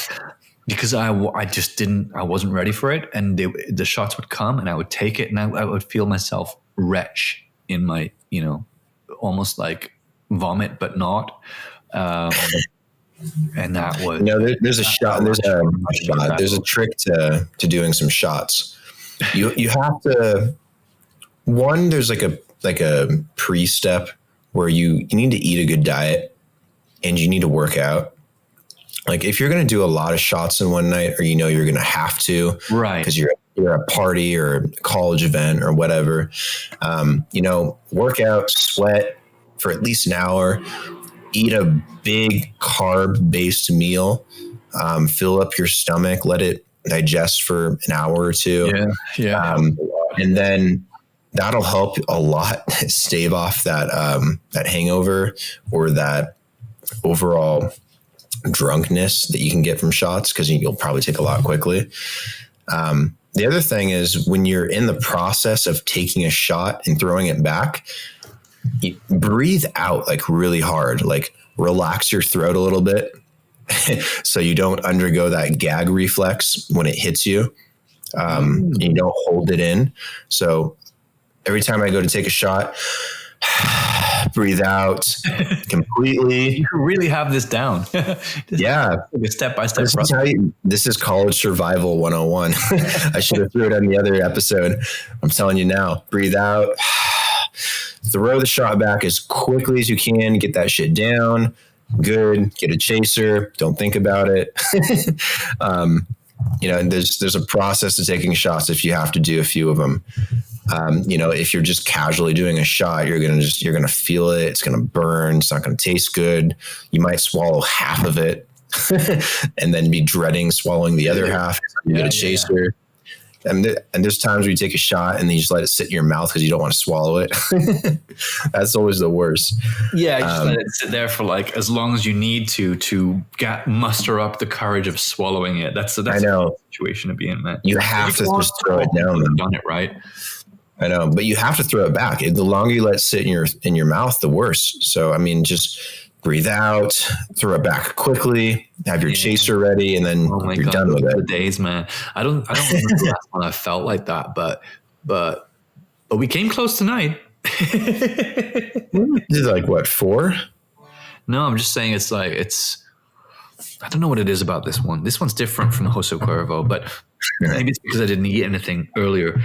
Because I wasn't ready for it. And the shots would come and I would take it and I would feel myself retch in my, almost like vomit, but not. And that was... there's a shot. There's a trick to doing some shots. You have to... One, there's like a pre-step where you need to eat a good diet and you need to work out. Like if you're going to do a lot of shots in one night, or you're going to have to, right? Because you're at a party or a college event or whatever, work out, sweat for at least an hour, eat a big carb-based meal, fill up your stomach, let it digest for an hour or two, and then that'll help a lot stave off that hangover or that overall drunkenness that you can get from shots, because you'll probably take a lot quickly. The other thing is when you're in the process of taking a shot and throwing it back, you breathe out like really hard, like relax your throat a little bit so you don't undergo that gag reflex when it hits you. You don't hold it in. So every time I go to take a shot, breathe out completely. You really have this down. Yeah. Like a step-by-step process. This is college survival 101. I should have threw it on the other episode. I'm telling you now, breathe out, throw the shot back as quickly as you can, get that shit down. Good. Get a chaser. Don't think about it. There's a process to taking shots if you have to do a few of them. If you're just casually doing a shot, you're going to feel it. It's going to burn. It's not going to taste good. You might swallow half of it and then be dreading swallowing the other half. You get a chaser. And there's times where you take a shot and then you just let it sit in your mouth because you don't want to swallow it. That's always the worst. Yeah, just let it sit there for like as long as you need to muster up the courage of swallowing it. That's I know. a situation to be in, man. You have to just throw it down. You've done it right. I know, but you have to throw it back. The longer you let it sit in your mouth, the worse. So I mean, just breathe out, throw it back quickly, have your chaser ready, and then you're done with it. The days, man. I don't remember the last time I felt like that, but we came close tonight. This is like what, 4? No, I'm just saying I don't know what it is about this one. This one's different from Jose Cuervo, but maybe it's because I didn't eat anything earlier.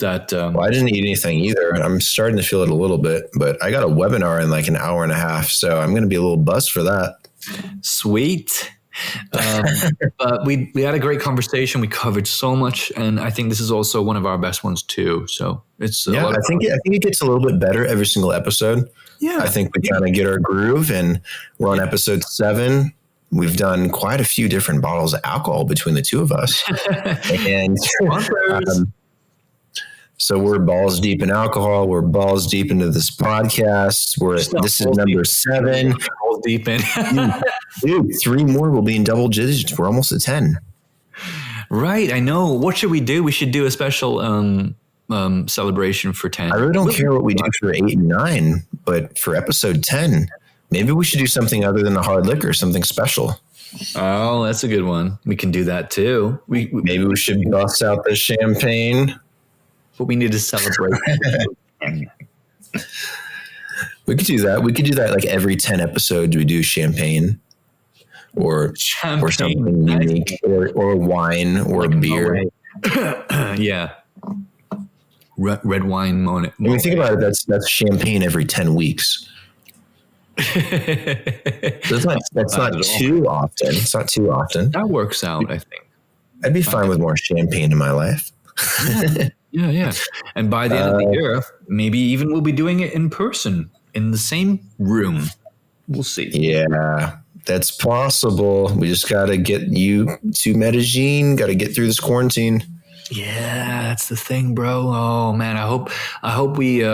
Well, I didn't eat anything either. I'm starting to feel it a little bit, but I got a webinar in like an hour and a half, so I'm going to be a little buzzed for that. Sweet. But we had a great conversation. We covered so much, and I think this is also one of our best ones too. So it's I think it gets a little bit better every single episode. Yeah, I think we kind of get our groove, and we're on episode 7. We've done quite a few different bottles of alcohol between the two of us. And so we're balls deep in alcohol. We're balls deep into this podcast. This is number 7. Balls deep in. Dude, 3 more will be in double digits. We're almost at 10. Right. I know. What should we do? We should do a special celebration for 10. I really don't care what we do for 8 and 9, but for episode 10, maybe we should do something other than a hard liquor, something special. Oh, that's a good one. We can do that too. Maybe we should bust out the champagne. But we need to celebrate. We could do that. We could do that like every 10 episodes. We do champagne or something unique, or wine or like a beer. Yeah. Red wine moment. When you think about it, that's champagne every 10 weeks. That's not too often. It's not too often. That works out, I think. I'd be fine with more champagne in my life. Yeah. And by the end of the year, maybe even we'll be doing it in person in the same room. We'll see. Yeah, that's possible. We just got to get you to Medellin. Got to get through this quarantine. Yeah, that's the thing, bro. Oh man, I hope we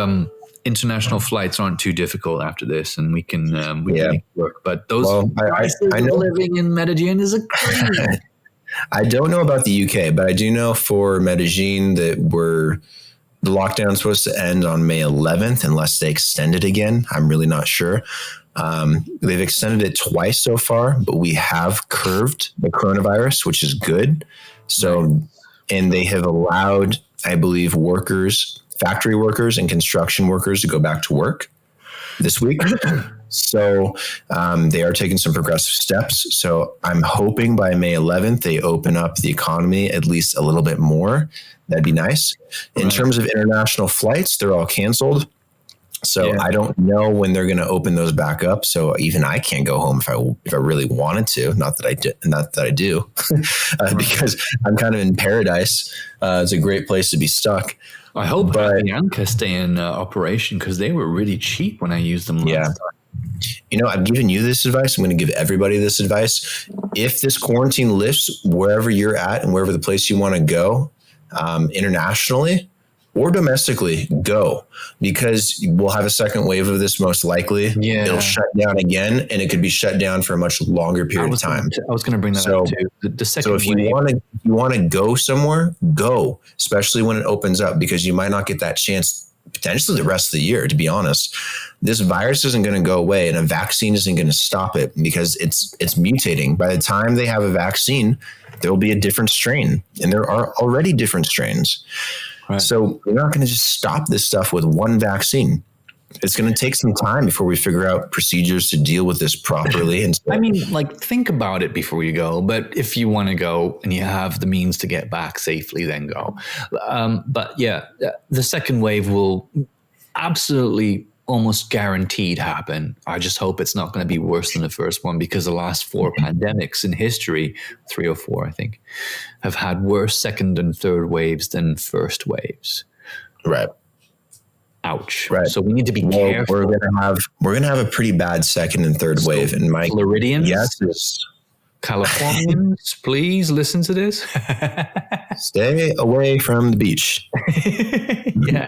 international flights aren't too difficult after this, and we can make it work. But those I know living in Medellin is a crazy. I don't know about the UK, but I do know for Medellin that the lockdown is supposed to end on May 11th unless they extend it again. I'm really not sure. They've extended it twice so far, but we have curbed the coronavirus, which is good. So, and they have allowed, I believe, factory workers and construction workers to go back to work this week. So they are taking some progressive steps. So I'm hoping by May 11th, they open up the economy at least a little bit more. That'd be nice. In terms of international flights, they're all canceled. So I don't know when they're going to open those back up. So even I can't go home if I really wanted to. Not that I do, because I'm kind of in paradise. It's a great place to be stuck. I hope Bianca stay in operation because they were really cheap when I used them last time. You know, I've given you this advice. I'm going to give everybody this advice. If this quarantine lifts wherever you're at and wherever the place you want to go, internationally or domestically, go, because we'll have a second wave of this most likely. Yeah. It'll shut down again, and it could be shut down for a much longer period of time. I was going to bring that up too. The second wave. So if you want to go somewhere, go, especially when it opens up, because you might not get that chance potentially the rest of the year, to be honest. This virus isn't going to go away, and a vaccine isn't going to stop it because it's mutating. By the time they have a vaccine, there will be a different strain, and there are already different strains. Right. So we're not going to just stop this stuff with one vaccine. It's going to take some time before we figure out procedures to deal with this properly. And I mean, like, think about it before you go. But if you want to go and you have the means to get back safely, then go. But yeah, the second wave will absolutely almost guaranteed happen. I just hope it's not going to be worse than the first one, because the last 4 pandemics in history, 3 or 4, I think, have had worse second and third waves than first waves. Right. Ouch. Right. So we need to be careful. We're gonna have a pretty bad second and third wave. And my Floridians? Yes. Californians, please listen to this. Stay away from the beach. Yeah.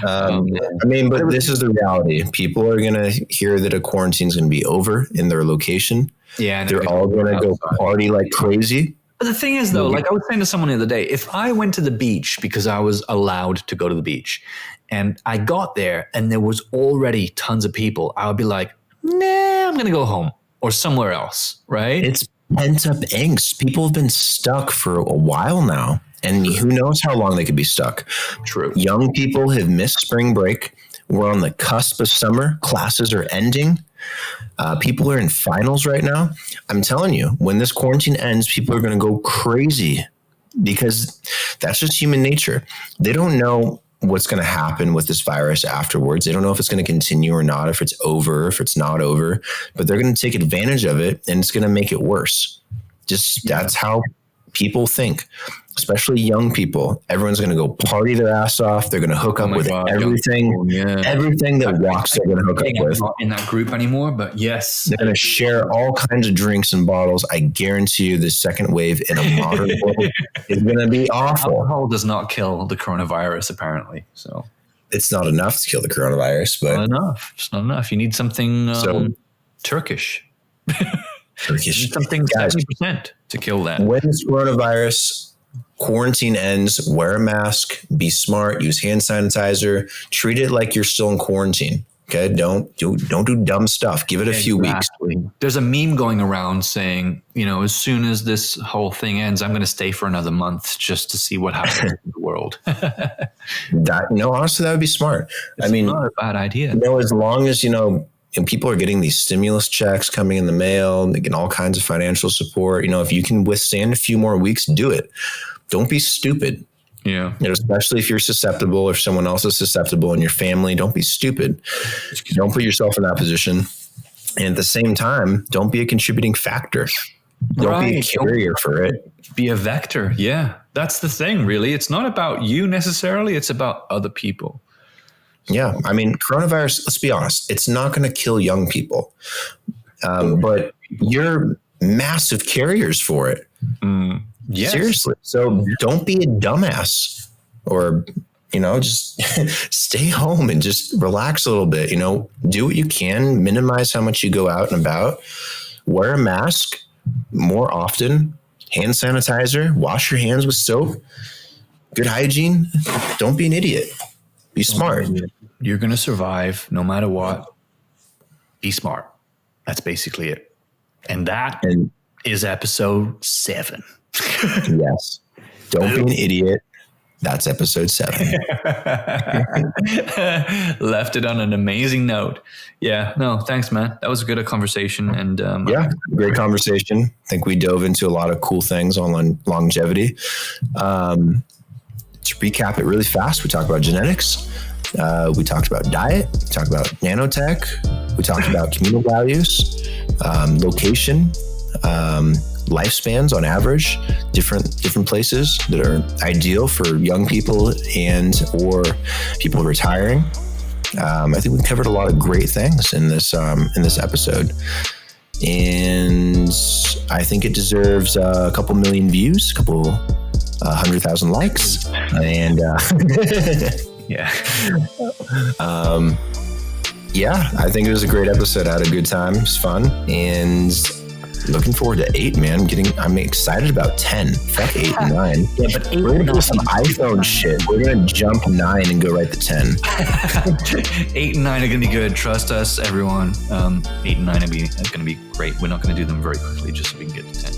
I mean, but this is the reality. People are going to hear that a quarantine is going to be over in their location. Yeah. They're all going to go party like crazy. But the thing is, though, like I was saying to someone the other day, if I went to the beach because I was allowed to go to the beach and I got there and there was already tons of people, I would be like, nah, I'm going to go home or somewhere else, right? It's pent up angst. People have been stuck for a while now, and who knows how long they could be stuck. True. Young people have missed spring break. We're on the cusp of summer. Classes are ending. People are in finals right now. I'm telling you, when this quarantine ends, people are going to go crazy because that's just human nature. They don't know what's going to happen with this virus afterwards. They don't know if it's going to continue or not, if it's over, if it's not over, but they're going to take advantage of it and it's going to make it worse. Just that's how people think, especially young people. Everyone's going to go party their ass off. They're going to hook up with everything. Everything that walks, they're going to hook up with. I'm not in that group anymore, but yes. They're going to share all kinds of drinks and bottles. I guarantee you the second wave in a modern world is going to be awful. Alcohol does not kill the coronavirus, apparently. So it's not enough to kill the coronavirus, but it's not enough. You need something Turkish. Something 70% to kill that. When this coronavirus quarantine ends, wear a mask, be smart, use hand sanitizer, treat it like you're still in quarantine. Okay, don't do dumb stuff. Give it a few weeks. There's a meme going around saying, as soon as this whole thing ends, I'm going to stay for another month just to see what happens in the world. Honestly, that would be smart. It's not a bad idea. As long as and people are getting these stimulus checks coming in the mail, they get all kinds of financial support. If you can withstand a few more weeks, do it. Don't be stupid. Yeah. Especially if you're susceptible or if someone else is susceptible in your family, don't be stupid. Don't put yourself in that position. And at the same time, don't be a contributing factor. Don't be a carrier for it. Be a vector. Yeah. That's the thing, really. It's not about you necessarily. It's about other people. Yeah. I mean, coronavirus, let's be honest, it's not going to kill young people. But you're massive carriers for it. Yes. Seriously. So don't be a dumbass or, just stay home and just relax a little bit. Do what you can, minimize how much you go out and about, wear a mask more often, hand sanitizer, wash your hands with soap, good hygiene. Don't be an idiot. Be smart. You're going to survive no matter what. Be smart. That's basically it. And that is episode 7. Yes. Don't be an idiot. That's episode 7. Left it on an amazing note. Yeah. No, thanks, man. That was a good conversation. And great conversation. I think we dove into a lot of cool things on longevity. To recap it really fast, we talked about genetics. We talked about diet. We talked about nanotech. We talked about communal values, location, lifespans on average, different places that are ideal for young people and or people retiring. I think we covered a lot of great things in this episode, and I think it deserves a couple million views, a couple 100,000 likes, and I think it was a great episode. I had a good time. It was fun, and looking forward to 8, man. I'm excited about 10. Fuck 8 and 9. Yeah, but 8 we're gonna do some iPhone shit. We're gonna jump 9 and go right to 10. 8 and 9 are gonna be good. Trust us, everyone. 8 and 9 are gonna be great. We're not gonna do them very quickly, just so we can get to 10.